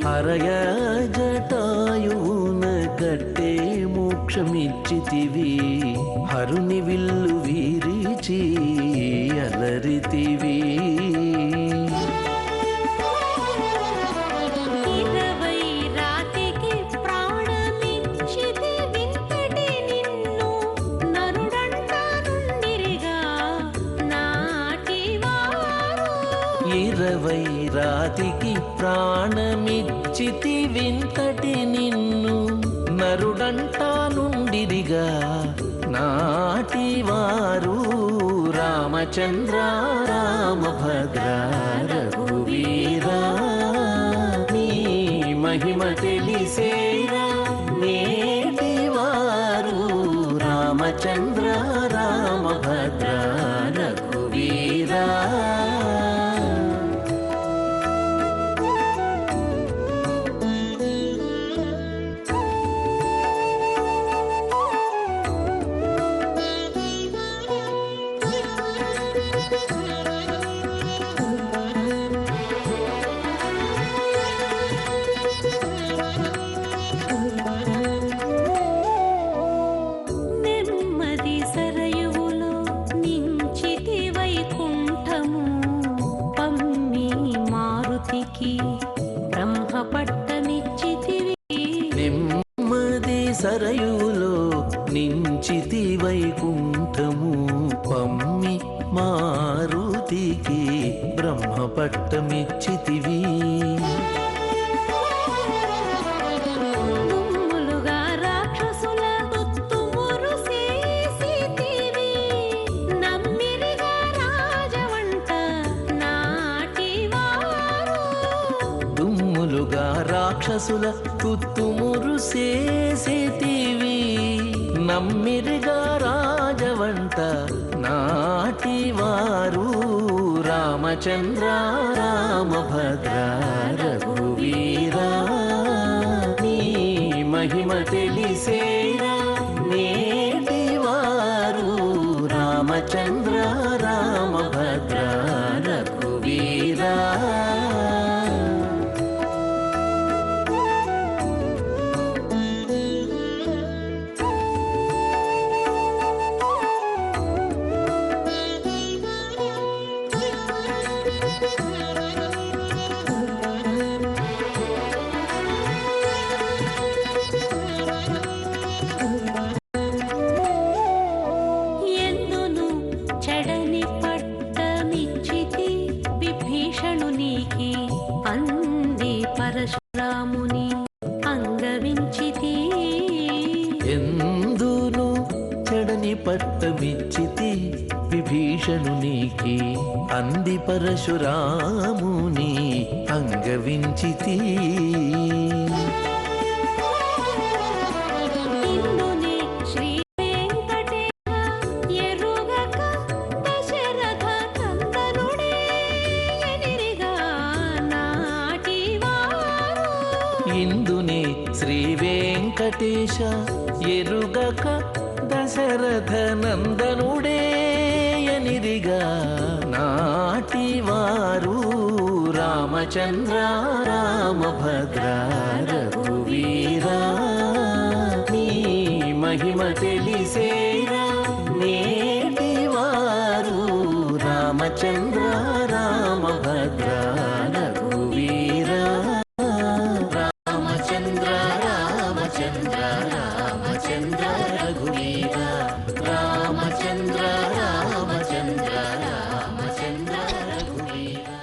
హరయ జటాయువున కట్టే మోక్షమిచ్చితివి హరుని విల్లు విరిచి అలరితివి ఇరవై రాతికి ప్రాణమిచ్చితి వింతటి నిన్ను నరుడంటా నుండిరిగా నాటివారు రామచంద్ర రామభద్ర రఘువీరా నీ మహిమ తెలిసేరా నేటివారు రామ మారుతికి బ్రహ్మపట్టమిచ్చితివి నెమ్మది సరయులో నించితి వైకుంఠము పమ్మి మారుతికి బ్రహ్మపట్టమిచ్చితివి దుమ్ములుగా రాక్షసుల తుత్తుమురు చేసితివి నమ్మిరిగా రాజవంట నాటివారు దుమ్ములుగా రాక్షసుల తుత్తుమురు చేసేతివి నమ్మిరిగా రాజవంట నాటివారు రామచంద్ర రామభద్ర రఘువీరా నీ మహిమ తెలిసేరా నేటివారు రామచంద్ర రామభద్ర రఘువీరా ఎందును చెడని పట్టమిచ్చితి విభీషణునికి అంది పరశురాముని అంగవించితి ఎందును చెడని పట్టమిచ్చితి విభీషణునికి అంది పరశురాముని అంగవించితి ఇందునే శ్రీ వెంకటేశ ఎరుగక దశరథ నందనుడే ఎదిరిగా నాటివారు ఇందునే శ్రీ వెంకటేశ ఎరుగక దశరథ నందనుడే ఎనిరిగా నాటివారు రామచంద్ర రామభద్ర రఘువీరా నీ మహిమ తెలిసేరా నేటివారు రామచంద్ర రామభద్ర రఘువీరా రామచంద్ర రామచంద్ర రామచంద్ర రఘువీరా రామచంద్ర రామచంద్ర రామచంద్ర रघुवीरा।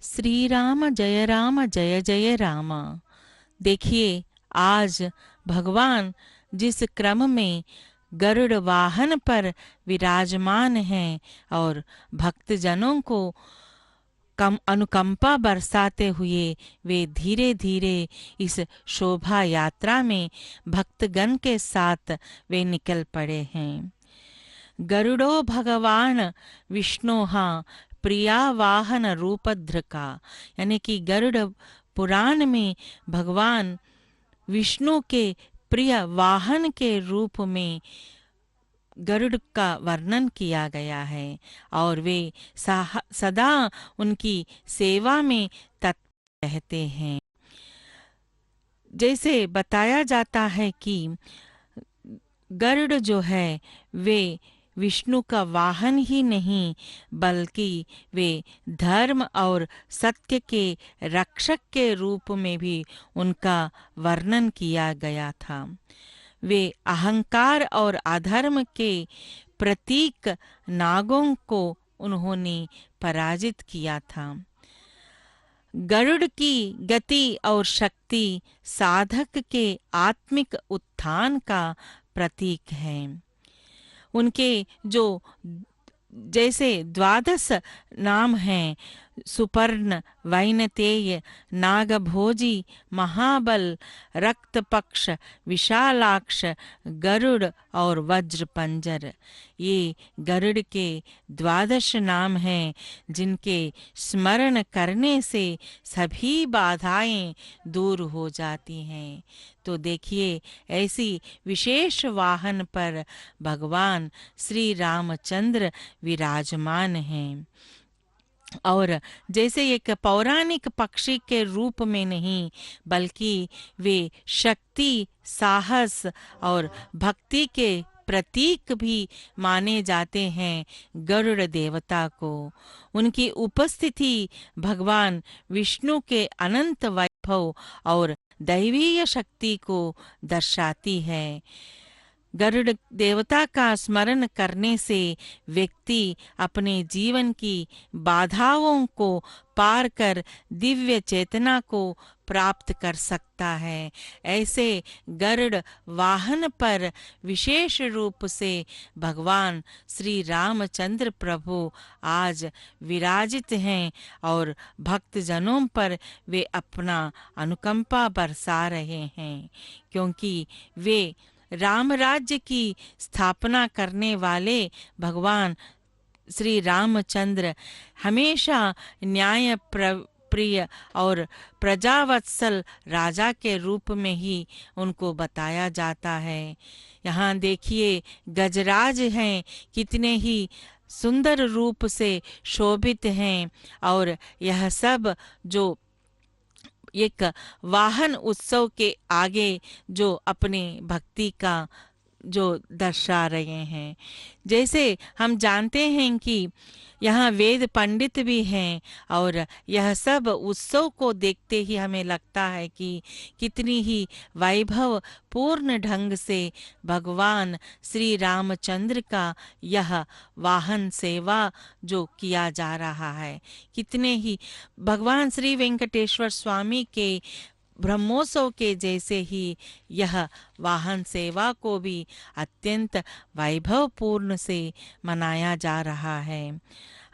श्री राम जय जय राम। देखिए आज भगवान जिस क्रम में गरुड़ वाहन पर विराजमान हैं और भक्तजनों को अनुकंपा बरसाते हुए वे धीरे धीरे इस शोभा यात्रा में भक्तगण के साथ वे निकल पड़े हैं। गरुड़ो भगवान विष्णोहा प्रिया वाहन रूपधृका, यानी कि गरुड़ पुराण में भगवान विष्णु के प्रिय वाहन के रूप में गरुड़ का वर्णन किया गया है और वे सदा उनकी सेवा में तत्पर रहते हैं। जैसे बताया जाता है कि गरुड़ जो है वे विष्णु का वाहन ही नहीं बल्कि वे धर्म और सत्य के रक्षक के रूप में भी उनका वर्णन किया गया था। वे अहंकार और अधर्म के प्रतीक नागों को उन्होंने पराजित किया था। गरुड़ की गति और शक्ति साधक के आत्मिक उत्थान का प्रतीक है। उनके जो जैसे 12 नाम हैं सुपर्ण, वैनतेय, नागभोजी, महाबल, रक्तपक्ष, विशालाक्ष, गरुड़ और वज्रपंजर, ये गरुड़ के 12 नाम हैं जिनके स्मरण करने से सभी बाधाएं दूर हो जाती हैं। तो देखिए ऐसी विशेष वाहन पर भगवान श्री रामचंद्र विराजमान हैं और जैसे एक पौराणिक पक्षी के रूप में नहीं बल्कि वे शक्ति, साहस और भक्ति के प्रतीक भी माने जाते हैं गरुड़ देवता को। उनकी उपस्थिति भगवान विष्णु के अनंत वैभव और दैवीय शक्ति को दर्शाती है। गरुड़ देवता का स्मरण करने से व्यक्ति अपने जीवन की बाधाओं को पार कर दिव्य चेतना को प्राप्त कर सकता है। ऐसे गरुड़ वाहन पर विशेष रूप से भगवान श्री रामचंद्र प्रभु आज विराजित हैं और भक्तजनों पर वे अपना अनुकंपा बरसा रहे हैं, क्योंकि वे राम राज्य की स्थापना करने वाले भगवान श्री रामचंद्र हमेशा न्याय प्रिय और प्रजावत्सल राजा के रूप में ही उनको बताया जाता है। यहाँ देखिए गजराज हैं, कितने ही सुंदर रूप से शोभित हैं, और यह सब जो एक वाहन उत्सव के आगे जो अपने भक्ति का जो दर्शा रहे हैं। जैसे हम जानते हैं कि यहाँ वेद पंडित भी हैं, और यह सब उत्सव को देखते ही हमें लगता है कि कितनी ही वैभव पूर्ण ढंग से भगवान श्री रामचंद्र का यह वाहन सेवा जो किया जा रहा है, कितने ही भगवान श्री वेंकटेश्वर स्वामी के ब्रह्मोत्सव के जैसे ही यह वाहन सेवा को भी अत्यंत वैभवपूर्ण से मनाया जा रहा है।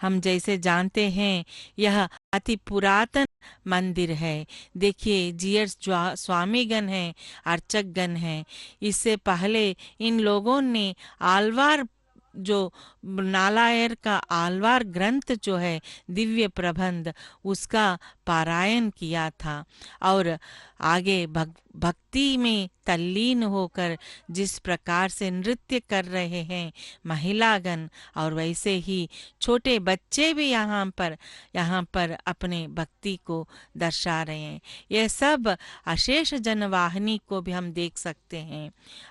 हम जैसे जानते हैं यह अति पुरातन मंदिर है। देखिए जीएस स्वामीगण हैं, अर्चकगण हैं। इससे पहले इन लोगों ने आलवार जो नालायर का आलवार ग्रंथ जो है दिव्य प्रबंध, उसका पारायण किया था, और आगे भक्ति में तल्लीन होकर जिस प्रकार से नृत्य कर रहे हैं महिलागण, और वैसे ही छोटे बच्चे भी यहाँ पर अपने भक्ति को दर्शा रहे हैं। यह सब अशेष जनवाहिनी को भी हम देख सकते हैं,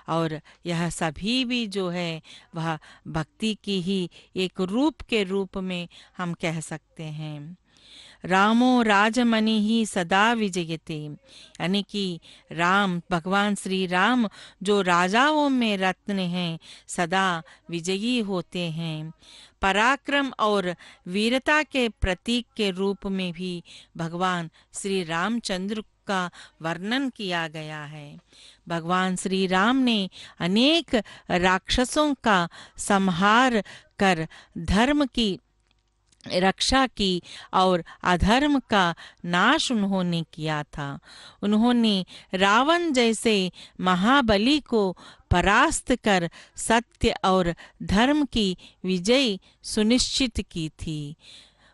और यह सभी भी जो है वह भक्ति की ही एक रूप के रूप में हम कह सकते हैं। रामो राजमणि ही सदा विजयते, यानी कि राम भगवान श्री राम जो राजाओं में रत्न हैं, सदा विजयी होते हैं। पराक्रम और वीरता के प्रतीक के रूप में भी भगवान श्री रामचंद्र का वर्णन किया गया है। भगवान श्री राम ने अनेक राक्षसों का संहार कर धर्म की रक्षा की और अधर्म का नाश उन्होंने किया था। उन्होंने रावण जैसे महाबली को परास्त कर सत्य और धर्म की विजय सुनिश्चित की थी।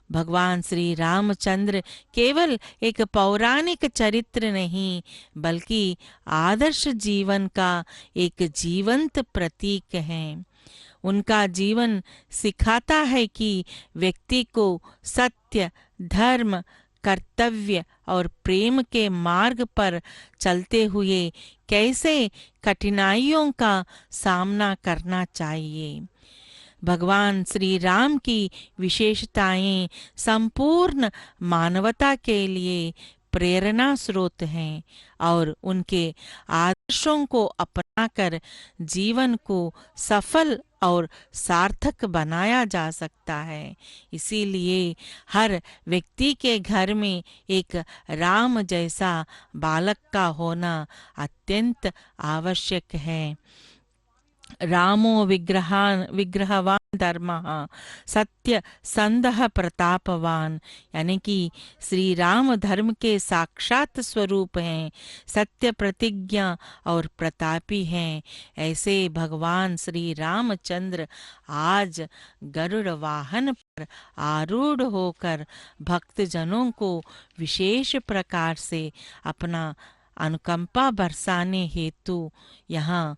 भगवान श्री रामचंद्र केवल एक पौराणिक चरित्र नहीं, बल्कि आदर्श जीवन का एक जीवंत प्रतीक हैं। उनका जीवन सिखाता है कि व्यक्ति को सत्य, धर्म, कर्तव्य और प्रेम के मार्ग पर चलते हुए कैसे कठिनाइयों का सामना करना चाहिए। भगवान श्री राम की विशेषताएं संपूर्ण मानवता के लिए प्रेरणा स्रोत हैं, और उनके आदर्शों को अपनाकर जीवन को सफल और सार्थक बनाया जा सकता है। इसीलिए हर व्यक्ति के घर में एक राम जैसा बालक का होना अत्यंत आवश्यक है। रामो विग्रहवान धर्मः सत्य संदः प्रतापवान, यानी कि श्री राम धर्म के साक्षात स्वरूप हैं, सत्य प्रतिज्ञा और प्रतापी हैं। ऐसे भगवान श्री रामचंद्र आज गरुड़ वाहन पर आरूढ़ होकर भक्तजनों को विशेष प्रकार से अपना अनुकंपा बरसाने हेतु यहाँ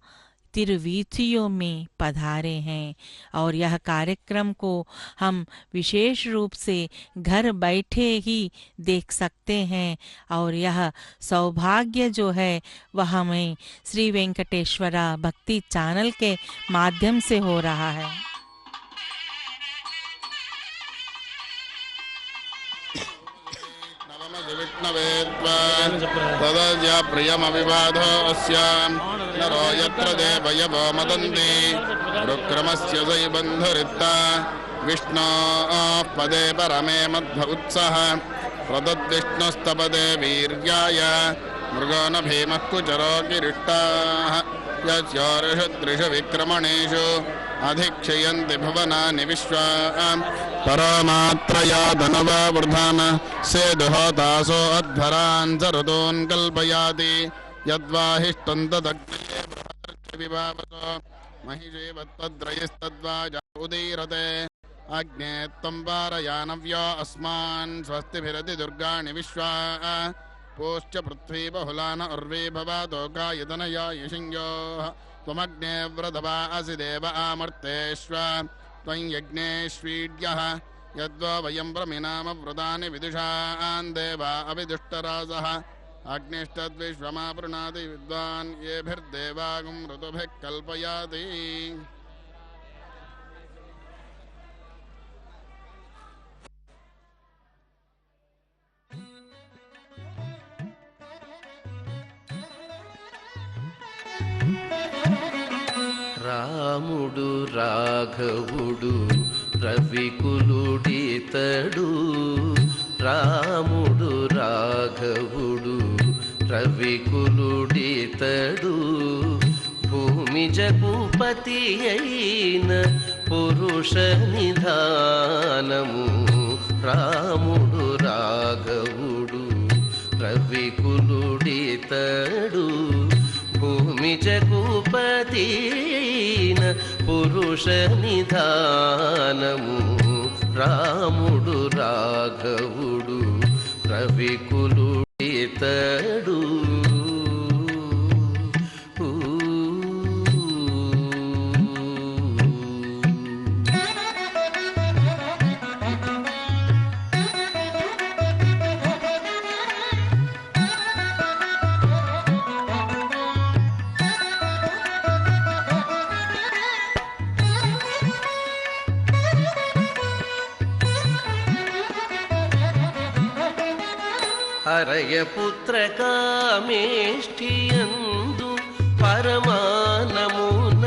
तिरुवीथियों में पधारे हैं और यह कार्यक्रम को हम विशेष रूप से घर बैठे ही देख सकते हैं और यह सौभाग्य जो है वह हमें श्री वेंकटेश्वरा भक्ति चैनल के माध्यम से हो रहा है। तदज्ञा प्रियमविबाधोऽस्यां नरो यत्र देवयवो मदन्ति रुक्रमस्य जयबन्धुरित्ता विष्णोः पदे परमे मध्व उत्सः प्रदद्विष्णुस्तपदे वीर्याय मृगो न भीमः कुचरो गिरिष्टाः यस्योर्षु त्रिषु विक्रमणेषु अधिक्षयन्ति भुवनानि विश्वा परामात्रया धनवा वृधान सेदुहोतासो अध्वरान् सरतोन् कल्पयाति यद्वाहिष्टं तदग्नये बृहदर्षविभावसो महिषेवत्तद्रयस्तद्वाजा उदीरते अग्ने त्वं वारयानव्यो अस्मान् स्वस्तिभिरति दुर्गाणि विश्वा पोश्च पृथ्वी बहुलान उर्वी भवातो गायतनया यशिंयोः त्वमग्ने व्रतवा असि देव आमर्तेष्व त्वं यज्ञेष्वीड्यः यद्वा वयं प्रमिनाम व्रतानि विदुषान् देवा अभिदुष्टरासः अग्निष्टद्विश्वमापृणाति विद्वान् येभिर्देवागुं ऋतुभिः कल्पयाति। రాముడు రాఘవుడు రవికులుడితడు రాముడు రాఘవుడు రవికులుడితడు భూమి జగపతి అయిన పురుష నిధానము రాముడు రాఘవుడు రవికులుడితడు భూమి జగపతిన పురుష నిధానము రాముడు రాఘవుడు రవికులుడితడు హరయపుత్ర కామేష్ఠియందు పరమానమున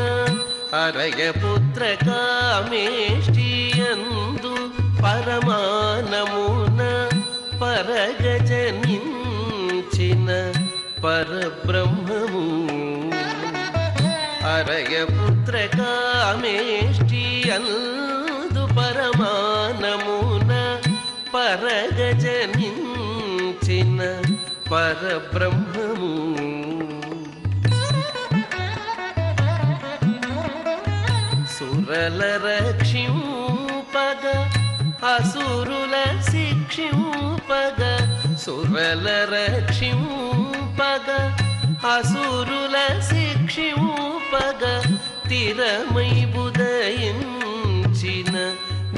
హరయపుత్ర కామేష్ఠియందు పరమానమున పరగజనించిన పరబ్రహ్మము హరయపుత్ర కామేష్ఠియందు పరమానమున పరగజనించిన పరబ్రహ్మము సురల రక్షింపగ అసురుల శిక్షింపగ సురల రక్షింపగ అసురుల శిక్షింపగ తిరమై ఉదయించిన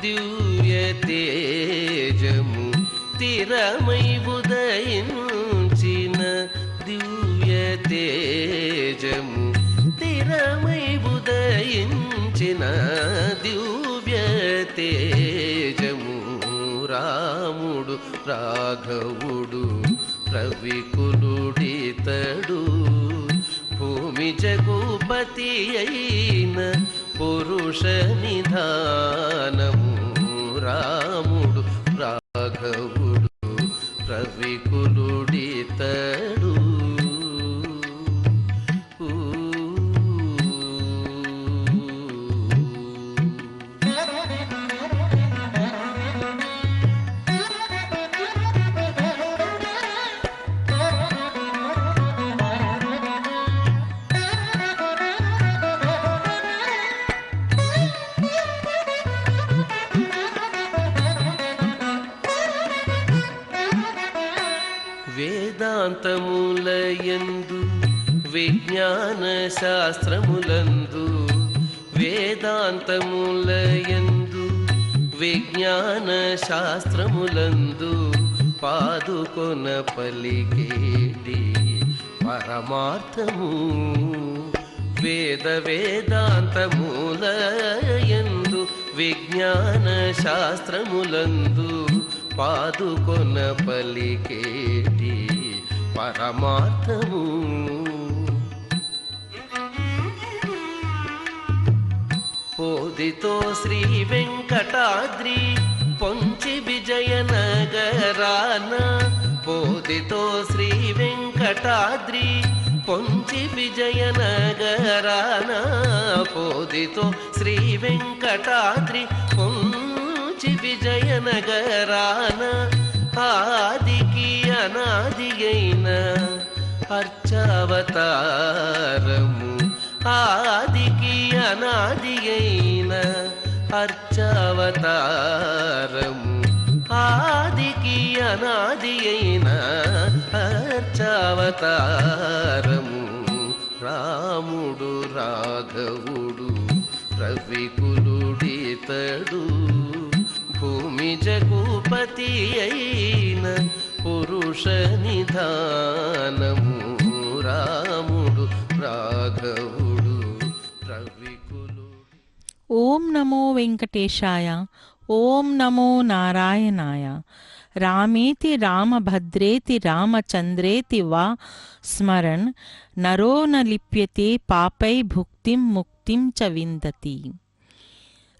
దివ్య తేజము తిరమై ఉదయించిన దివ్య తేజము తిరమై ఉదయించిన దివ్య తేజము రాముడు రాఘవుడు రవికులుడితడు భూమి జగపతి అయిన పురుష నిధానము రాముడు రాఘవుడు రవికులుడితడు వేదాంతములయందు విజ్ఞాన శాస్త్రములందు వేదాంతములయందు విజ్ఞాన శాస్త్రములందు పాదుకొన పలికేటి పరమార్థము వేద వేదాంతములయందు విజ్ఞాన శాస్త్రములందు పాదుకొన పలికేటి పరమార్థము పోదితో శ్రీ వెంకటాద్రి పొంచి విజయనగరాన పోదితో శ్రీ వెంకటాద్రి పొంచి విజయనగరాన పోదితో శ్రీ వెంకటాద్రి పొంచి విజయనగరాన ఆదికి అనాది అయిన అర్చావతారము ఆదికి అనాది అయిన అర్చావతారము ఆదికి అనాది అయిన అర్చావతారము రాముడు రాఘవుడు రవికులుడితడు భూమి జగుపతి అయిన పురుష నిధానము రాముడు రాఘవుడు రవికులుడు. ओम नमो वेंकटेशाय, ओम नमो नारायणाय। रामेति रामभद्रेति रामचंद्रेति वा स्मरन् नरो न लिप्यते पापै भुक्तिं मुक्तिं च विन्दति।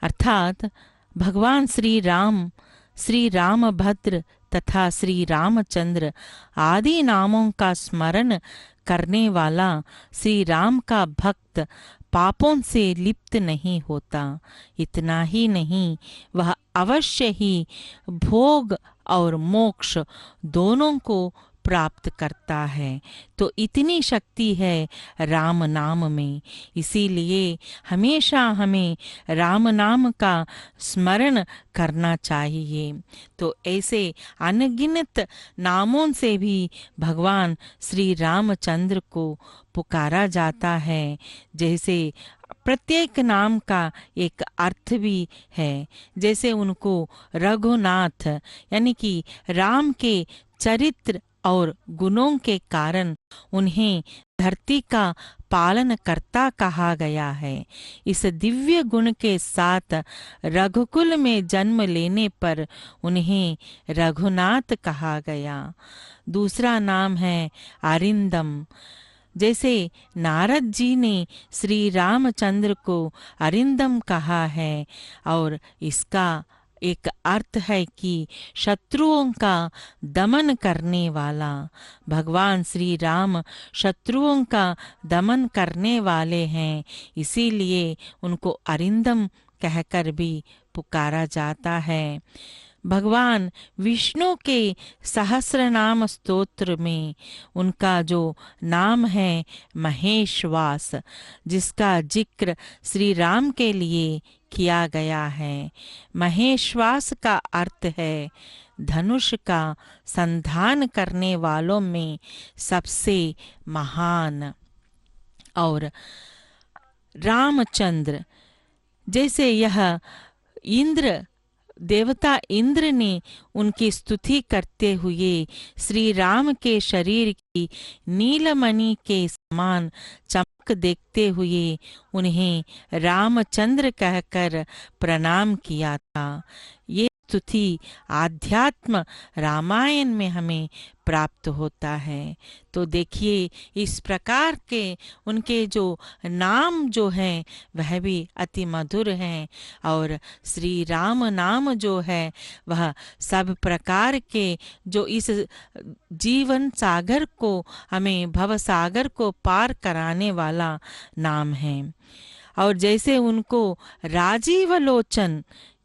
अर्थात भगवान श्री राम, श्री रामभद्र तथा श्री रामचंद्र आदि नामों का स्मरण करने वाला श्री राम का भक्त पापों से लिप्त नहीं होता। इतना ही नहीं, वह अवश्य ही भोग और मोक्ष दोनों को प्राप्त करता है। तो इतनी शक्ति है राम नाम में, इसीलिए हमेशा हमें राम नाम का स्मरण करना चाहिए। तो ऐसे अनगिनत नामों से भी भगवान श्री रामचंद्र को पुकारा जाता है। जैसे प्रत्येक नाम का एक अर्थ भी है। जैसे उनको रघुनाथ यानी कि राम के चरित्र और गुणों के कारण उन्हें धरती का पालन करता कहा गया है। इस दिव्य गुण के साथ रघुकुल में जन्म लेने पर उन्हें रघुनाथ कहा गया। दूसरा नाम है अरिंदम। जैसे नारद जी ने श्री रामचंद्र को अरिंदम कहा है, और इसका एक अर्थ है कि शत्रुओं का दमन करने वाला। भगवान श्री राम शत्रुओं का दमन करने वाले हैं, इसीलिए उनको अरिंदम कहकर भी पुकारा जाता है। भगवान विष्णु के सहस्रनाम स्तोत्र में उनका जो नाम है महेश्वास, जिसका जिक्र श्री राम के लिए किया गया है। महेश्वास का अर्थ है धनुष का संधान करने वालों में सबसे महान। और रामचंद्र, जैसे यह इंद्र देवता इंद्र ने उनकी स्तुति करते हुए श्री राम के शरीर की नीलमणि के समान चमक देखते हुए उन्हें रामचंद्र कहकर प्रणाम किया था। ये स्तुति आध्यात्म रामायण में हमें प्राप्त होता है। तो देखिए, इस प्रकार के उनके जो नाम जो हैं वह भी अति मधुर हैं, और श्री राम नाम जो है वह सब प्रकार के जो इस जीवन सागर को, हमें भव सागर को पार कराने वाला नाम है। और जैसे उनको राजीव लोचन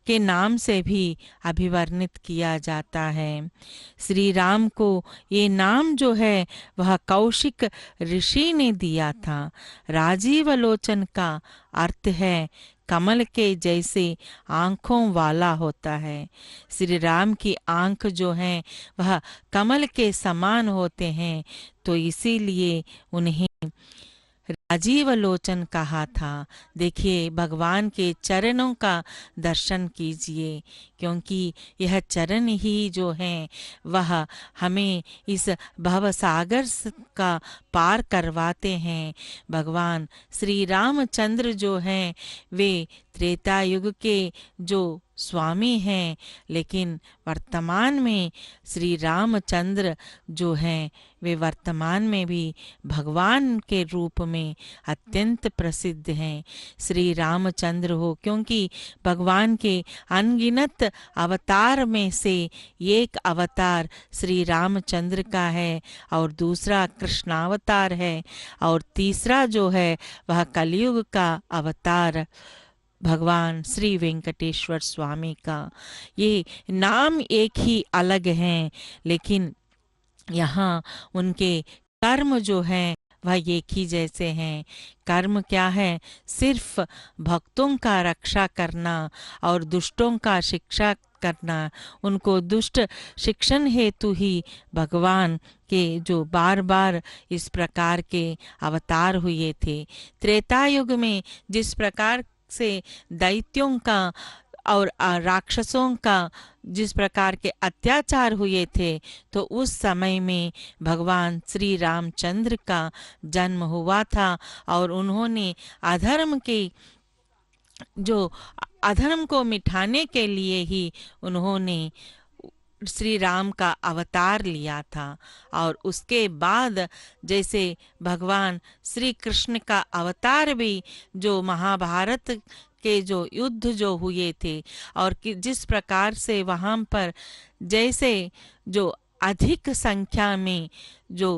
के नाम से भी अभिवर्णित किया जाता है। श्री राम को ये नाम जो है वह कौशिक ऋषि ने दिया था। राजीव लोचन का अर्थ है कमल के जैसे आंखों वाला होता है। श्री राम की आंख जो हैं वह कमल के समान होते हैं, तो इसीलिए उन्हें राजीव लोचन कहा था। देखिए, भगवान के चरणों का दर्शन कीजिए, क्योंकि यह चरण ही जो हैं वह हमें इस भवसागर का पार करवाते हैं। भगवान श्री रामचंद्र जो हैं वे त्रेता युग के जो स्वामी हैं, लेकिन वर्तमान में श्री रामचंद्र जो हैं वे वर्तमान में भी भगवान के रूप में अत्यंत प्रसिद्ध हैं। श्री रामचंद्र हो, क्योंकि भगवान के अनगिनत अवतार में से एक अवतार श्री रामचंद्र का है और दूसरा कृष्णावतार है और तीसरा जो है वह कलयुग का अवतार भगवान श्री वेंकटेश्वर स्वामी का। ये नाम एक ही अलग हैं, लेकिन यहाँ उनके कर्म जो हैं वह एक ही जैसे हैं। कर्म क्या है? सिर्फ भक्तों का रक्षा करना और दुष्टों का शिक्षा करना। उनको दुष्ट शिक्षण हेतु ही भगवान के जो बार बार इस प्रकार के अवतार हुए थे। त्रेता युग में जिस प्रकार से दैत्यों का और राक्षसों का जिस प्रकार के अत्याचार हुए थे, तो उस समय में भगवान श्री रामचंद्र का जन्म हुआ था और उन्होंने अधर्म को मिटाने के लिए ही उन्होंने श्री राम का अवतार लिया था। और उसके बाद जैसे भगवान श्री कृष्ण का अवतार भी जो महाभारत के जो युद्ध जो हुए थे और जिस प्रकार से वहाँ पर जैसे जो अधिक संख्या में जो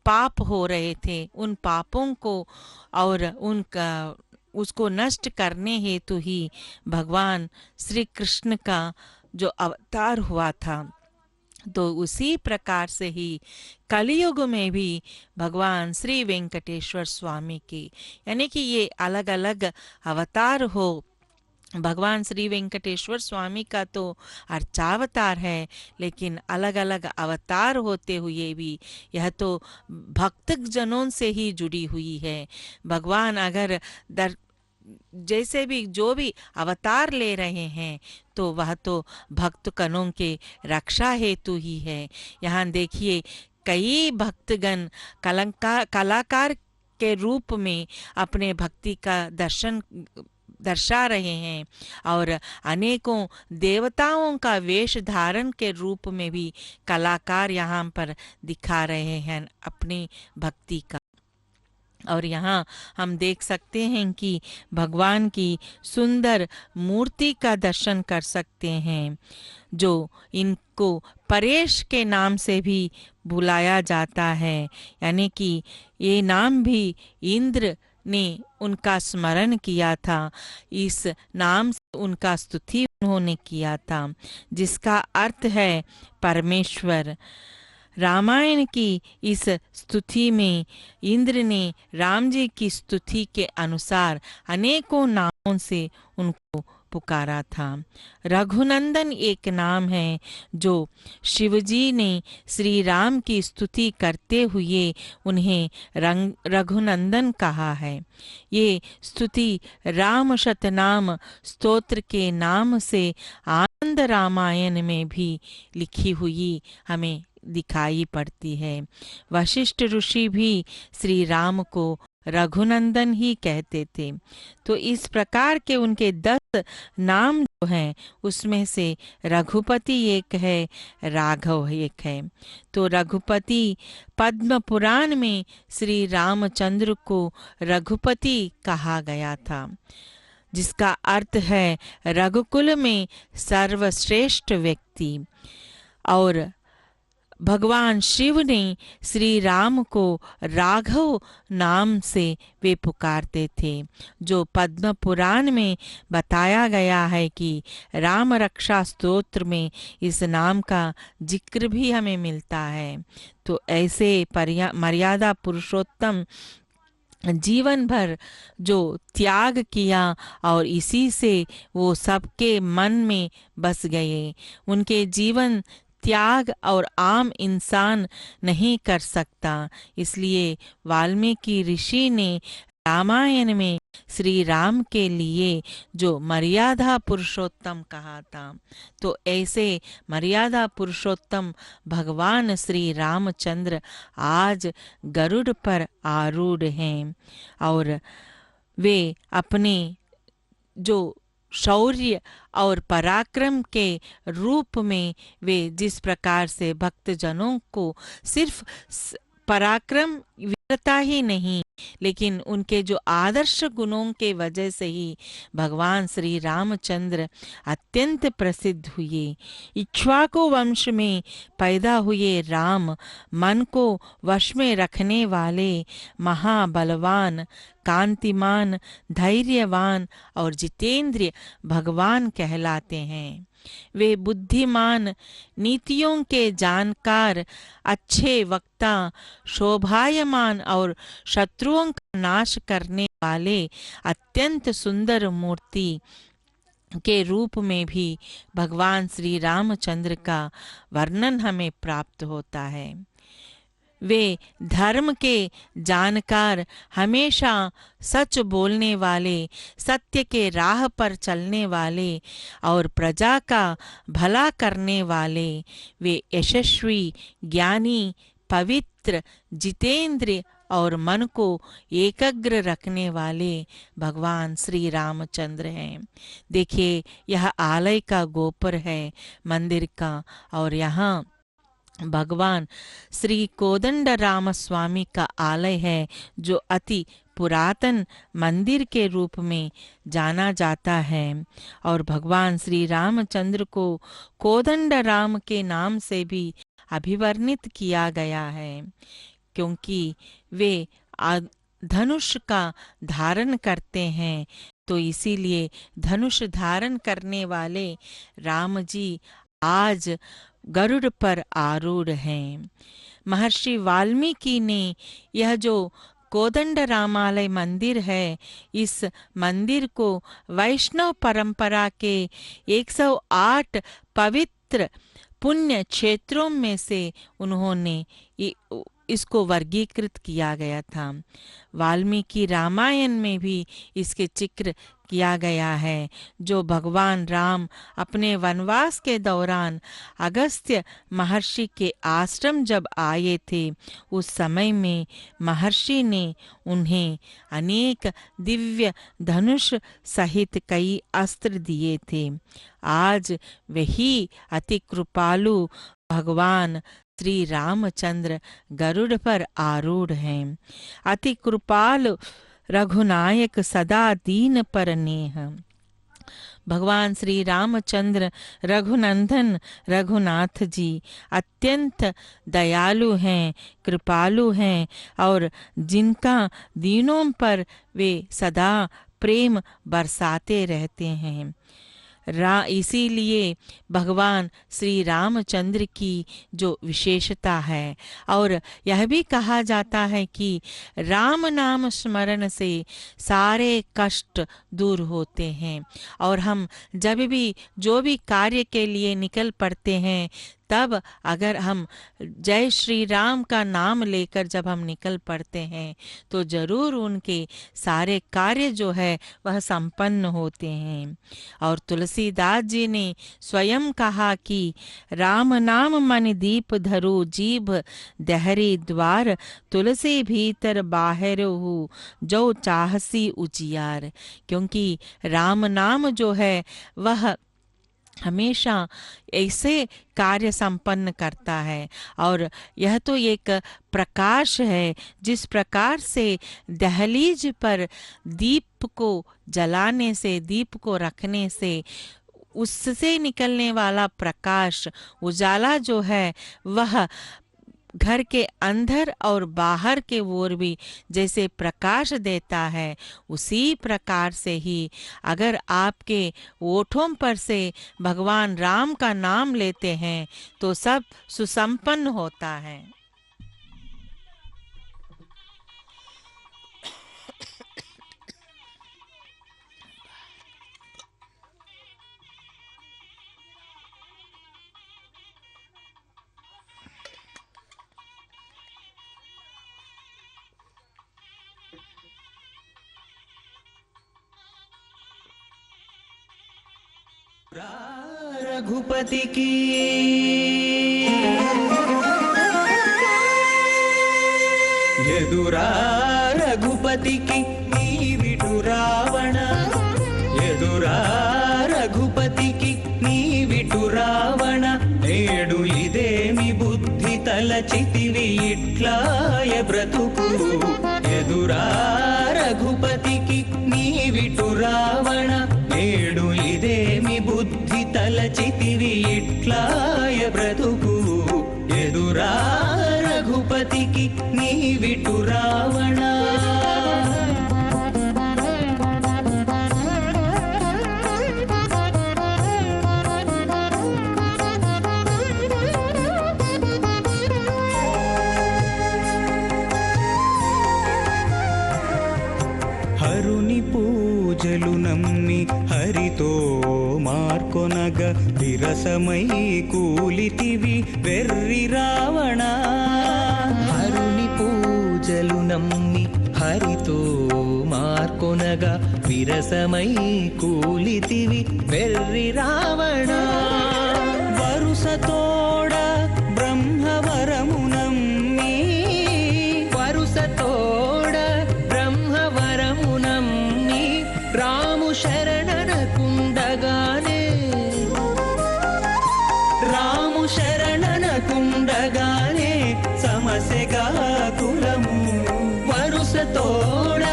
पाप हो रहे थे, उन पापों को और उनका उसको नष्ट करने हेतु ही भगवान श्री कृष्ण का जो अवतार हुआ था। तो उसी प्रकार से ही कलियुग में भी भगवान श्री वेंकटेश्वर स्वामी की, यानी कि ये अलग अलग अवतार हो। भगवान श्री वेंकटेश्वर स्वामी का तो अर्चावतार है, लेकिन अलग अलग अवतार होते हुए भी यह तो भक्त जनों से ही जुड़ी हुई है। भगवान अगर जैसे भी जो भी अवतार ले रहे हैं तो वह तो भक्त कनों के रक्षा हेतु ही है। यहाँ देखिए, कई भक्तगण कलाकार के रूप में अपने भक्ति का दर्शा रहे हैं और अनेकों देवताओं का वेश धारण के रूप में भी कलाकार यहाँ पर दिखा रहे हैं अपनी भक्ति का। और यहाँ हम देख सकते हैं कि भगवान की सुंदर मूर्ति का दर्शन कर सकते हैं, जो इनको परेश के नाम से भी बुलाया जाता है, यानी कि ये नाम भी इंद्र ने उनका स्मरण किया था। इस नाम से उनका स्तुति उन्होंने किया था, जिसका अर्थ है परमेश्वर। रामायण की इस स्तुति में इंद्र ने राम जी की स्तुति के अनुसार अनेकों नामों से उनको पुकारा था। रघुनंदन एक नाम है जो शिवजी ने श्री राम की स्तुति करते हुए उन्हें रघुनंदन कहा है। ये स्तुति राम शतनाम स्तोत्र के नाम से आनंद रामायण में भी लिखी हुई हमें दिखाई पड़ती है। वशिष्ठ ऋषि भी श्री राम को रघुनंदन ही कहते थे। तो इस प्रकार के उनके 10 नाम जो हैं उसमें से रघुपति एक है, राघव एक है। तो रघुपति पद्म पुराण में श्री रामचंद्र को रघुपति कहा गया था, जिसका अर्थ है रघुकुल में सर्वश्रेष्ठ व्यक्ति। और भगवान शिव ने श्री राम को राघव नाम से वे पुकारते थे, जो पद्म पुराण में बताया गया है कि राम रक्षा स्तोत्र में इस नाम का जिक्र भी हमें मिलता है। तो ऐसे मर्यादा पुरुषोत्तम जीवन भर जो त्याग किया और इसी से वो सबके मन में बस गए। उनके जीवन त्याग और आम इंसान नहीं कर सकता। इसलिए वाल्मीकि ऋषि ने रामायण में श्री राम के लिए जो मर्यादा पुरुषोत्तम कहा था, तो ऐसे मर्यादा पुरुषोत्तम भगवान श्री रामचंद्र आज गरुड़ पर आरूढ़ हैं और वे अपने जो शौर्य और पराक्रम के रूप में वे जिस प्रकार से भक्तजनों को सिर्फ पराक्रम वीरता ही नहीं, लेकिन उनके जो आदर्श गुणों के वजह से ही भगवान श्री रामचंद्र अत्यंत प्रसिद्ध हुए। इक्ष्वाकु वंश में पैदा हुए राम मन को वश में रखने वाले महाबलवान, कांतिमान, धैर्यवान और जितेंद्रिय भगवान कहलाते हैं। वे बुद्धिमान, नीतियों के जानकार, अच्छे वक्ता, शोभायमान और शत्रुओं का नाश करने वाले अत्यंत सुंदर मूर्ति के रूप में भी भगवान श्री रामचंद्र का वर्णन हमें प्राप्त होता है। वे धर्म के जानकार, हमेशा सच बोलने वाले, सत्य के राह पर चलने वाले और प्रजा का भला करने वाले, वे यशस्वी, ज्ञानी, पवित्र, जितेंद्रिय और मन को एकाग्र रखने वाले भगवान श्री रामचंद्र हैं। देखिए, यह आलय का गोपुर है मंदिर का, और यहाँ भगवान श्री कोदंड राम स्वामी का आलय है, जो अति पुरातन मंदिर के रूप में जाना जाता है। और भगवान श्री रामचंद्र को कोदंड राम के नाम से भी अभिवर्णित किया गया है, क्योंकि वे धनुष का धारण करते हैं। तो इसीलिए धनुष धारण करने वाले राम जी आज गरुड़ पर आरूढ़ हैं। महर्षि वाल्मीकि ने यह जो कोदंड रामालय मंदिर है, इस मंदिर को वैष्णव परंपरा के 108 पवित्र पुण्य क्षेत्रों में से उन्होंने इसको वर्गीकृत किया गया था। वाल्मीकि रामायण में भी इसके जिक्र किया गया है। जो भगवान राम अपने वनवास के दौरान अगस्त्य महर्षि के आश्रम जब आए थे, उस समय में महर्षि ने उन्हें अनेक दिव्य धनुष सहित कई अस्त्र दिए थे। आज वही अति कृपालु भगवान श्री रामचंद्र गरुड़ पर आरूढ़ हैं। अति कृपाल रघुनायक सदा दीन पर नेह। भगवान श्री रामचंद्र रघुनंदन रघुनाथ जी अत्यंत दयालु हैं, कृपालु हैं और जिनका दीनों पर वे सदा प्रेम बरसाते रहते हैं। इसीलिए भगवान श्री रामचंद्र की जो विशेषता है, और यह भी कहा जाता है कि राम नाम स्मरण से सारे कष्ट दूर होते हैं। और हम जब भी जो भी कार्य के लिए निकल पड़ते हैं, तब अगर हम जय श्री राम का नाम लेकर जब हम निकल पड़ते हैं, तो जरूर उनके सारे कार्य जो है वह संपन्न होते हैं। और तुलसीदास जी ने स्वयं कहा कि राम नाम मन दीप धरो जीभ दहरी द्वार, तुलसी भीतर बाहर हो जो चाहसी उजियार। क्योंकि राम नाम जो है वह हमेशा ऐसे कार्य संपन्न करता है, और यह तो एक प्रकाश है। जिस प्रकार से दहलीज पर दीप को जलाने से, दीप को रखने से उससे निकलने वाला प्रकाश, उजाला जो है, वह घर के अंदर और बाहर के ओर भी जैसे प्रकाश देता है, उसी प्रकार से ही अगर आपके ओठों पर से भगवान राम का नाम लेते हैं तो सब सुसंपन्न होता है। रघुपति की ఎదురా రఘుపతికి నీవిటు రావణ ఎదురా రఘుపతికి నీవిటు రావణ నేడు ఇదేమి బుద్ధి తలచితివి ఇట్లాయ బ్రతుకు ఎదురా రఘుపతికి నీవిటు రావణ నేడు ఇదేమి బుద్ధి తలచితివి ఇట్లాయ బ్రతుకు ఎదురా రఘుపతికి నీవిటు రావణ హరుని పూజలు నమ్మి హరితో మార్కొనగ విరసమై కూలితివి వెర్రి రావణ హరుని పూజలు నమ్మి హరితో మార్కొనగా విరసమై కూలితివి వెర్రి రావణ వరుసతోడ బ్రహ్మవరము నమ్మి వరుసతోడ బ్రహ్మవరము నమ్మి రాము శరణనకుండగానే రాము శరణనకుండగానే సమస్యగా కులము వరుసతోడ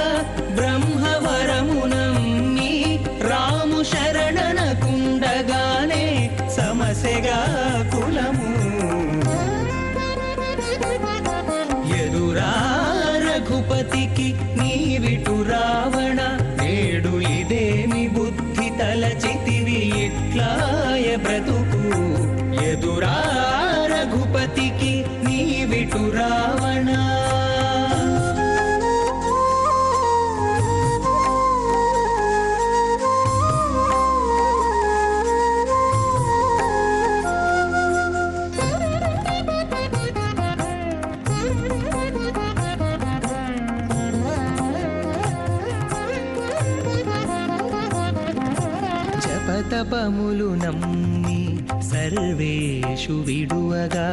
బ్రహ్మవరము నమ్మి రాము శరణనకుండగానే సమస్యగా కులము ఎదురా రఘుపతికి నీవిటు రావణ నేడు ఇదేమి బుద్ధి తలచితివి ఇట్లాయ బ్రతుకు ఎదురా రఘుపతికి నీవిటు రావణ జపతపములు నమ్మి సర్వేషు విడువగా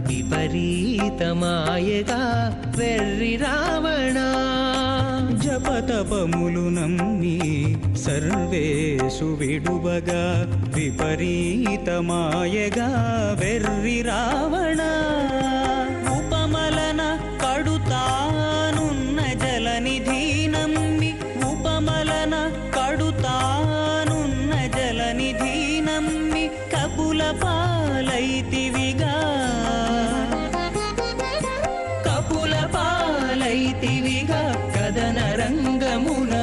విపరీతమాయగా వెర్రి రావణ జపతపములు నమ్మి సర్వేషు విడువగా విపరీతమాయగా వెర్రి రావణ ఉపమలన కడుతానున్న జలనిధి నమ్మి ఉపమలన కడుతానున్న జలనిధి నమ్మి కపుల పాలైతివిగా కపుల పాలైతివిగా కదన రంగమున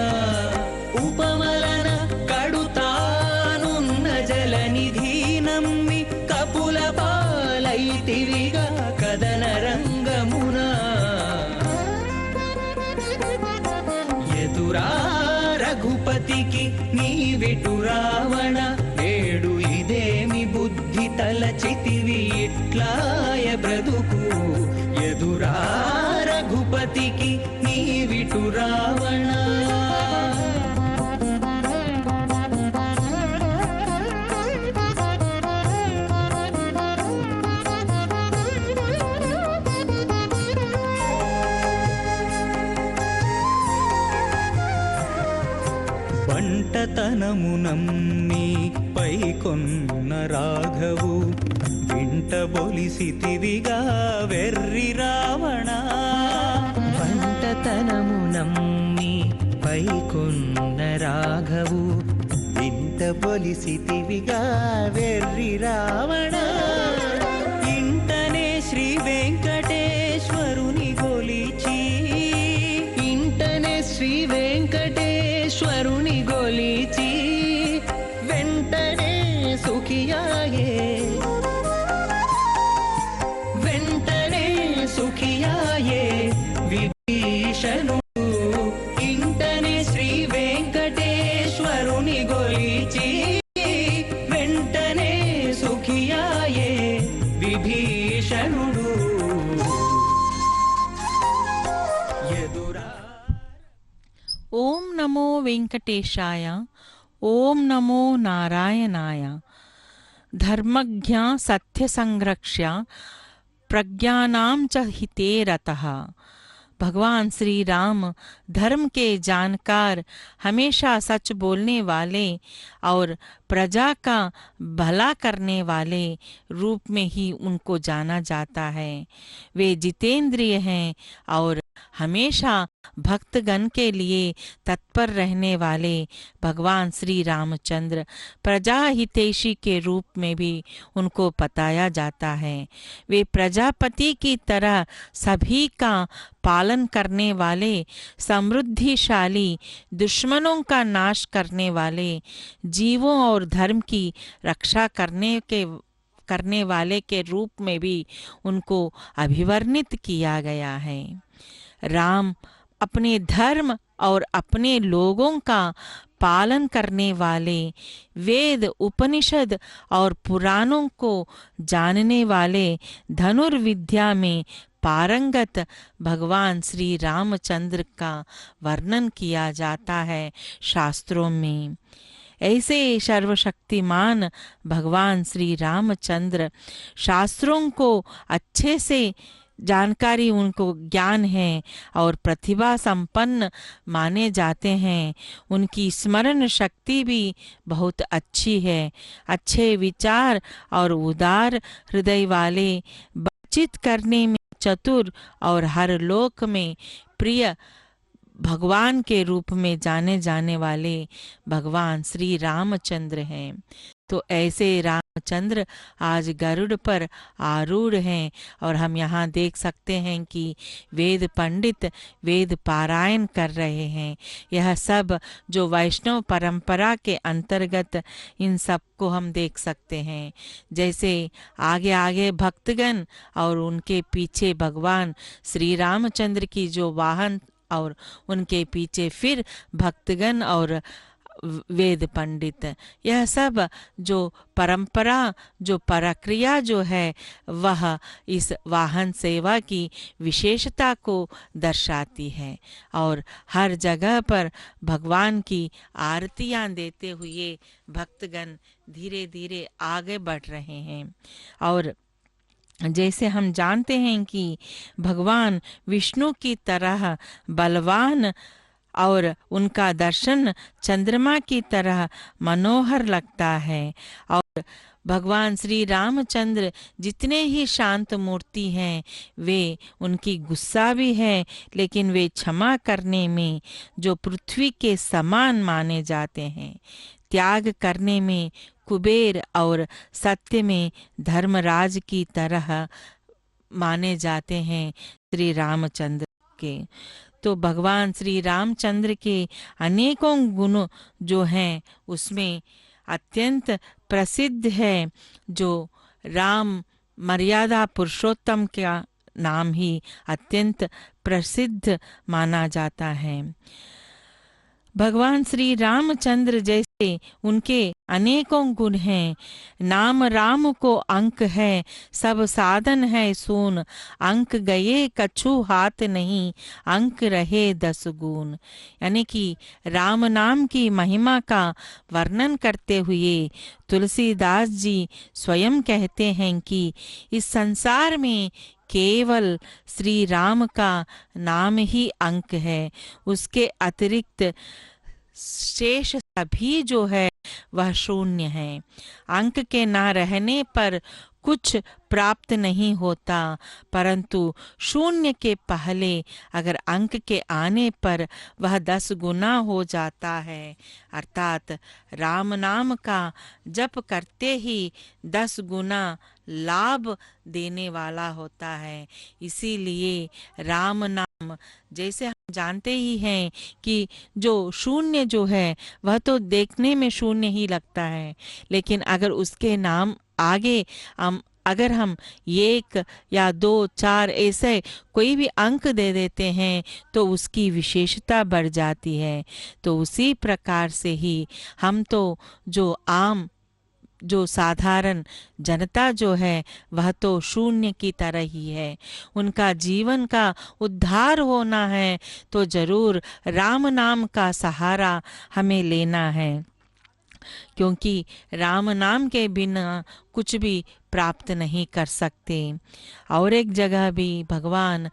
ఉపమలన కడుతానున్న జలనిధి నమ్మి కపుల పాలైతివిగా కదన రంగమున ఎదురా రఘుపతికి నీవిటు రావణ నేడు ఇదేమి బుద్ధి తలచితివి ఇట్లాయ బ్రతుకు ఎదురా రఘుపతికి నీవిటు రావణ బంటతనము నమ్మి పైకొన్న రాఘవు వింట బొలిసితివిగా వెర్రి రావణ బంటతనము నమ్మి పైకొన్న రాఘవు వింట బొలిసితివిగా వెర్రి రావణ ఇంటనే శ్రీ వెంకటేశ్వరుని గొలిచి ఇంటనే శ్రీ వెంకటేశ్వరుని గొలిచి వెంటనే సుఖియాయే వెంటనే సుఖియాయే విభీషణుడు ఇంటనే శ్రీ వెంకటేశ్వరుని గొలిచి వెంటనే సుఖియాయే విభీషణుడు ओम नमो वेंकटेशाय। ओम नमो नारायणाय। धर्मज्ञ सत्य संरक्ष्य प्रज्ञानां च हिते रतः। भगवान श्री राम धर्म के जानकार, हमेशा सच बोलने वाले और प्रजा का भला करने वाले रूप में ही उनको जाना जाता है। वे जितेंद्रिय हैं और हमेशा भक्तगण के लिए तत्पर रहने वाले भगवान श्री रामचंद्र प्रजा हितैषी के रूप में भी उनको बताया जाता है। वे प्रजापति की तरह सभी का पालन करने वाले, समृद्धिशाली, दुश्मनों का नाश करने वाले, जीवों और धर्म की रक्षा करने वाले के रूप में भी उनको अभिवर्णित किया गया है। राम अपने धर्म और अपने लोगों का पालन करने वाले, वेद, उपनिषद और पुराणों को जानने वाले, धनुर्विद्या में पारंगत भगवान श्री रामचंद्र का वर्णन किया जाता है शास्त्रों में। ऐसे सर्वशक्तिमान भगवान श्री रामचंद्र शास्त्रों को अच्छे से जानकारी, उनको ज्ञान है और प्रतिभा संपन्न माने जाते हैं। उनकी स्मरण शक्ति भी बहुत अच्छी है। अच्छे विचार और उदार हृदय वाले, बातचीत करने में चतुर और हर लोक में प्रिय भगवान के रूप में जाने जाने वाले भगवान श्री रामचंद्र हैं। तो ऐसे रामचंद्र आज गरुड़ पर आरूढ़ हैं और हम यहाँ देख सकते हैं कि वेद पंडित वेद पारायण कर रहे हैं। यह सब जो वैष्णव परंपरा के अंतर्गत इन सब को हम देख सकते हैं। जैसे आगे आगे भक्तगण और उनके पीछे भगवान श्री रामचंद्र की जो वाहन और उनके पीछे फिर भक्तगण और वेद पंडित, यह सब जो परंपरा, जो प्रक्रिया जो है वह इस वाहन सेवा की विशेषता को दर्शाती है। और हर जगह पर भगवान की आरतियां देते हुए भक्तगण धीरे धीरे आगे बढ़ रहे हैं। और जैसे हम जानते हैं कि भगवान विष्णु की तरह बलवान और उनका दर्शन चंद्रमा की तरह मनोहर लगता है। और भगवान श्री रामचंद्र जितने ही शांत मूर्ति हैं, वे उनकी गुस्सा भी है लेकिन वे क्षमा करने में जो पृथ्वी के समान माने जाते हैं। त्याग करने में कुबेर और सत्य में धर्मराज की तरह माने जाते हैं श्री रामचंद्र के। तो भगवान श्री रामचंद्र के अनेकों गुण जो हैं उसमें अत्यंत प्रसिद्ध है जो राम मर्यादा पुरुषोत्तम का नाम ही अत्यंत प्रसिद्ध माना जाता है। भगवान श्री रामचंद्र जैसे उनके अनेकों गुण हैं। नाम राम को अंक है, सब साधन है सून, अंक गए कछु हाथ नहीं, अंक रहे 10 गुण। यानी कि राम नाम की महिमा का वर्णन करते हुए तुलसीदास जी स्वयं कहते हैं कि इस संसार में केवल श्री राम का नाम ही अंक है, उसके अतिरिक्त शेष सभी जो है वह शून्य है। अंक के ना रहने पर कुछ प्राप्त नहीं होता, परंतु शून्य के पहले अगर अंक के आने पर वह 10 गुना हो जाता है। अर्थात राम नाम का जप करते ही 10 गुना लाभ देने वाला होता है। इसीलिए राम नाम, जैसे हम जानते ही हैं कि जो शून्य जो है वह तो देखने में शून्य ही लगता है, लेकिन अगर उसके नाम आगे अगर हम 1 या 2, 4 ऐसे कोई भी अंक दे देते हैं तो उसकी विशेषता बढ़ जाती है। तो उसी प्रकार से ही हम तो जो साधारण जनता जो है वह तो शून्य की तरह ही है। उनका जीवन का उद्धार होना है तो जरूर राम नाम का सहारा हमें लेना है। क्योंकि राम नाम के बिना कुछ भी प्राप्त नहीं कर सकते। और एक जगह भी भगवान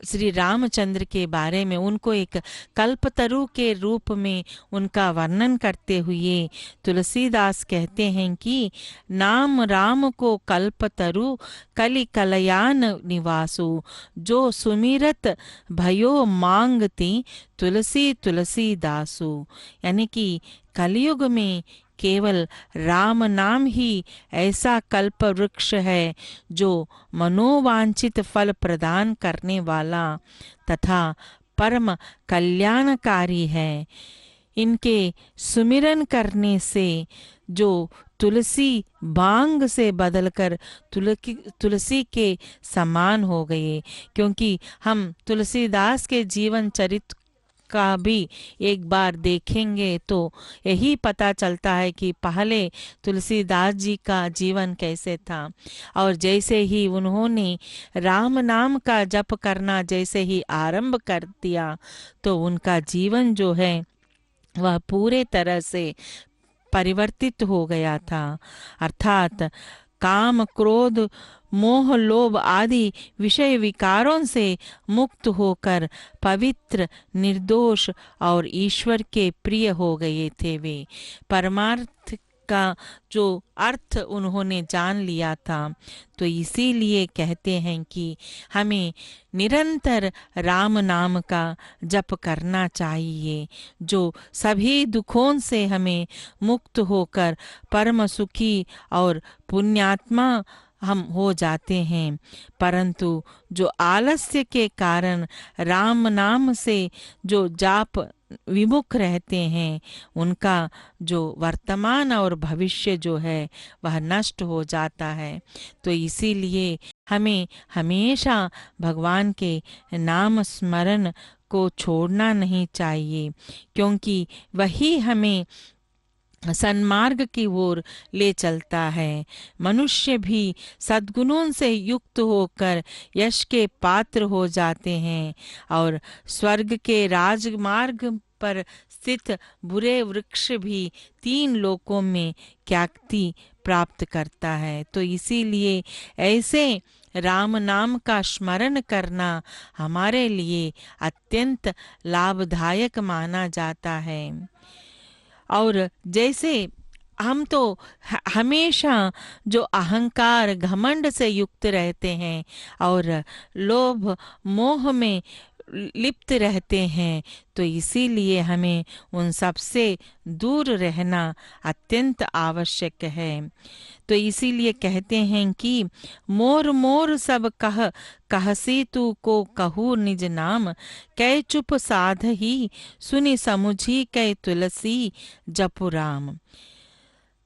श्री रामचंद्र के बारे में उनको एक कल्पतरु के रूप में उनका वर्णन करते हुए तुलसीदास कहते हैं कि नाम राम को कल्पतरु कलि कलयान निवासु, जो सुमिरत भयो मांगती तुलसी तुलसीदासु। यानी कि कलयुग में केवल राम नाम ही ऐसा कल्प वृक्ष है जो मनोवांछित फल प्रदान करने वाला तथा परम कल्याणकारी है। इनके सुमिरन करने से जो तुलसी बांग से बदलकर तुलसी के समान हो गए। क्योंकि हम तुलसीदास के जीवन चरित्र का भी एक बार देखेंगे तो यही पता चलता है कि पहले तुलसीदास जी का जीवन कैसे था, और जैसे ही उन्होंने राम नाम का जप करना जैसे ही आरंभ कर दिया तो उनका जीवन जो है वह पूरे तरह से परिवर्तित हो गया था। अर्थात काम क्रोध मोह लोभ आदि विषय विकारों से मुक्त होकर पवित्र निर्दोष और ईश्वर के प्रिय हो गए थे। वे परमार्थ का जो अर्थ उन्होंने जान लिया था। तो इसीलिए कहते हैं कि हमें निरंतर राम नाम का जप करना चाहिए, जो सभी दुखों से हमें मुक्त होकर परम सुखी और पुण्यात्मा हम हो जाते हैं। परंतु जो आलस्य के कारण राम नाम से जो जाप विमुख रहते हैं उनका जो वर्तमान और भविष्य जो है वह नष्ट हो जाता है। तो इसीलिए हमें हमेशा भगवान के नाम स्मरण को छोड़ना नहीं चाहिए, क्योंकि वही हमें सन्मार्ग की ओर ले चलता है। मनुष्य भी सद्गुणों से युक्त होकर यश के पात्र हो जाते हैं और स्वर्ग के राजमार्ग पर स्थित बुरे वृक्ष भी 3 लोकों में ख्याति प्राप्त करता है। तो इसीलिए ऐसे राम नाम का स्मरण करना हमारे लिए अत्यंत लाभदायक माना जाता है। और जैसे हम तो हमेशा जो अहंकार घमंड से युक्त रहते हैं और लोभ मोह में लिप्त रहते हैं, तो इसीलिए हमें उन सब से दूर रहना अत्यंत आवश्यक है। तो इसीलिए कहते हैं कि मोर मोर सब कहसी तू को कहू निज नाम, कै चुप साध ही सुनि समुझी कै तुलसी जपु राम।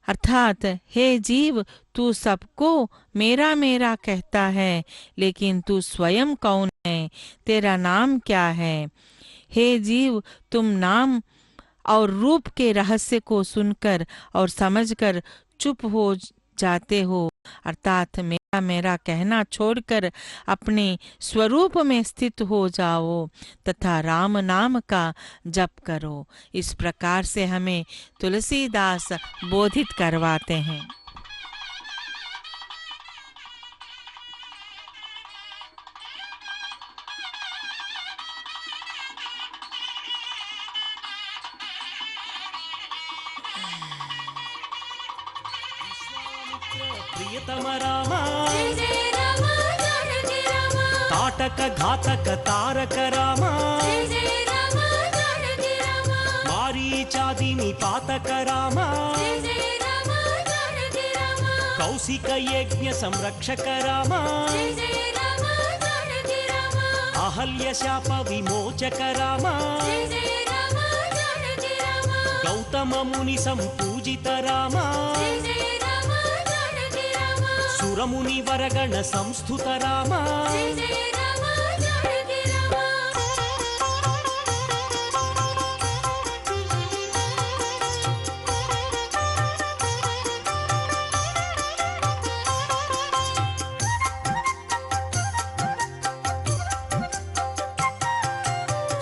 अर्थात हे जीव, तू सबको मेरा मेरा कहता है, लेकिन तू स्वयं कौन है, तेरा नाम क्या है। हे जीव, तुम नाम और रूप के रहस्य को सुनकर और समझकर चुप हो जाते हो, अर्थात मेरा मेरा कहना छोड़कर अपने स्वरूप में स्थित हो जाओ तथा राम नाम का जप करो। इस प्रकार से हमें तुलसीदास बोधित करवाते हैं। प्रियतम राम, जय जय राम जानकी राम, ताटक घातक तारक राम, जय जय राम जानकी राम, मारीचादि निपातक राम, जय जय राम जानकी राम, कौशिक यज्ञ संरक्षक राम, जय जय राम जानकी राम, अहल्य शाप विमोचक राम, जय जय राम जानकी राम, गौतम मुनि संपूजित राम, जय जय राम जानकी राम, सुरमुनि वरगण संस्तुत राम, जय जय राम जानकी राम।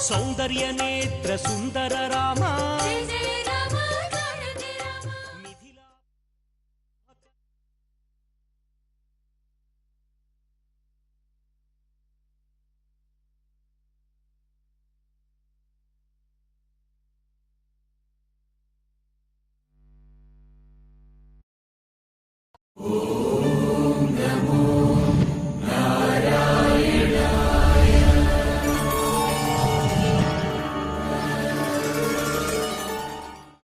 सौंदर्य नेत्र सुंदर राम, जय जय राम जानकी राम, ఓం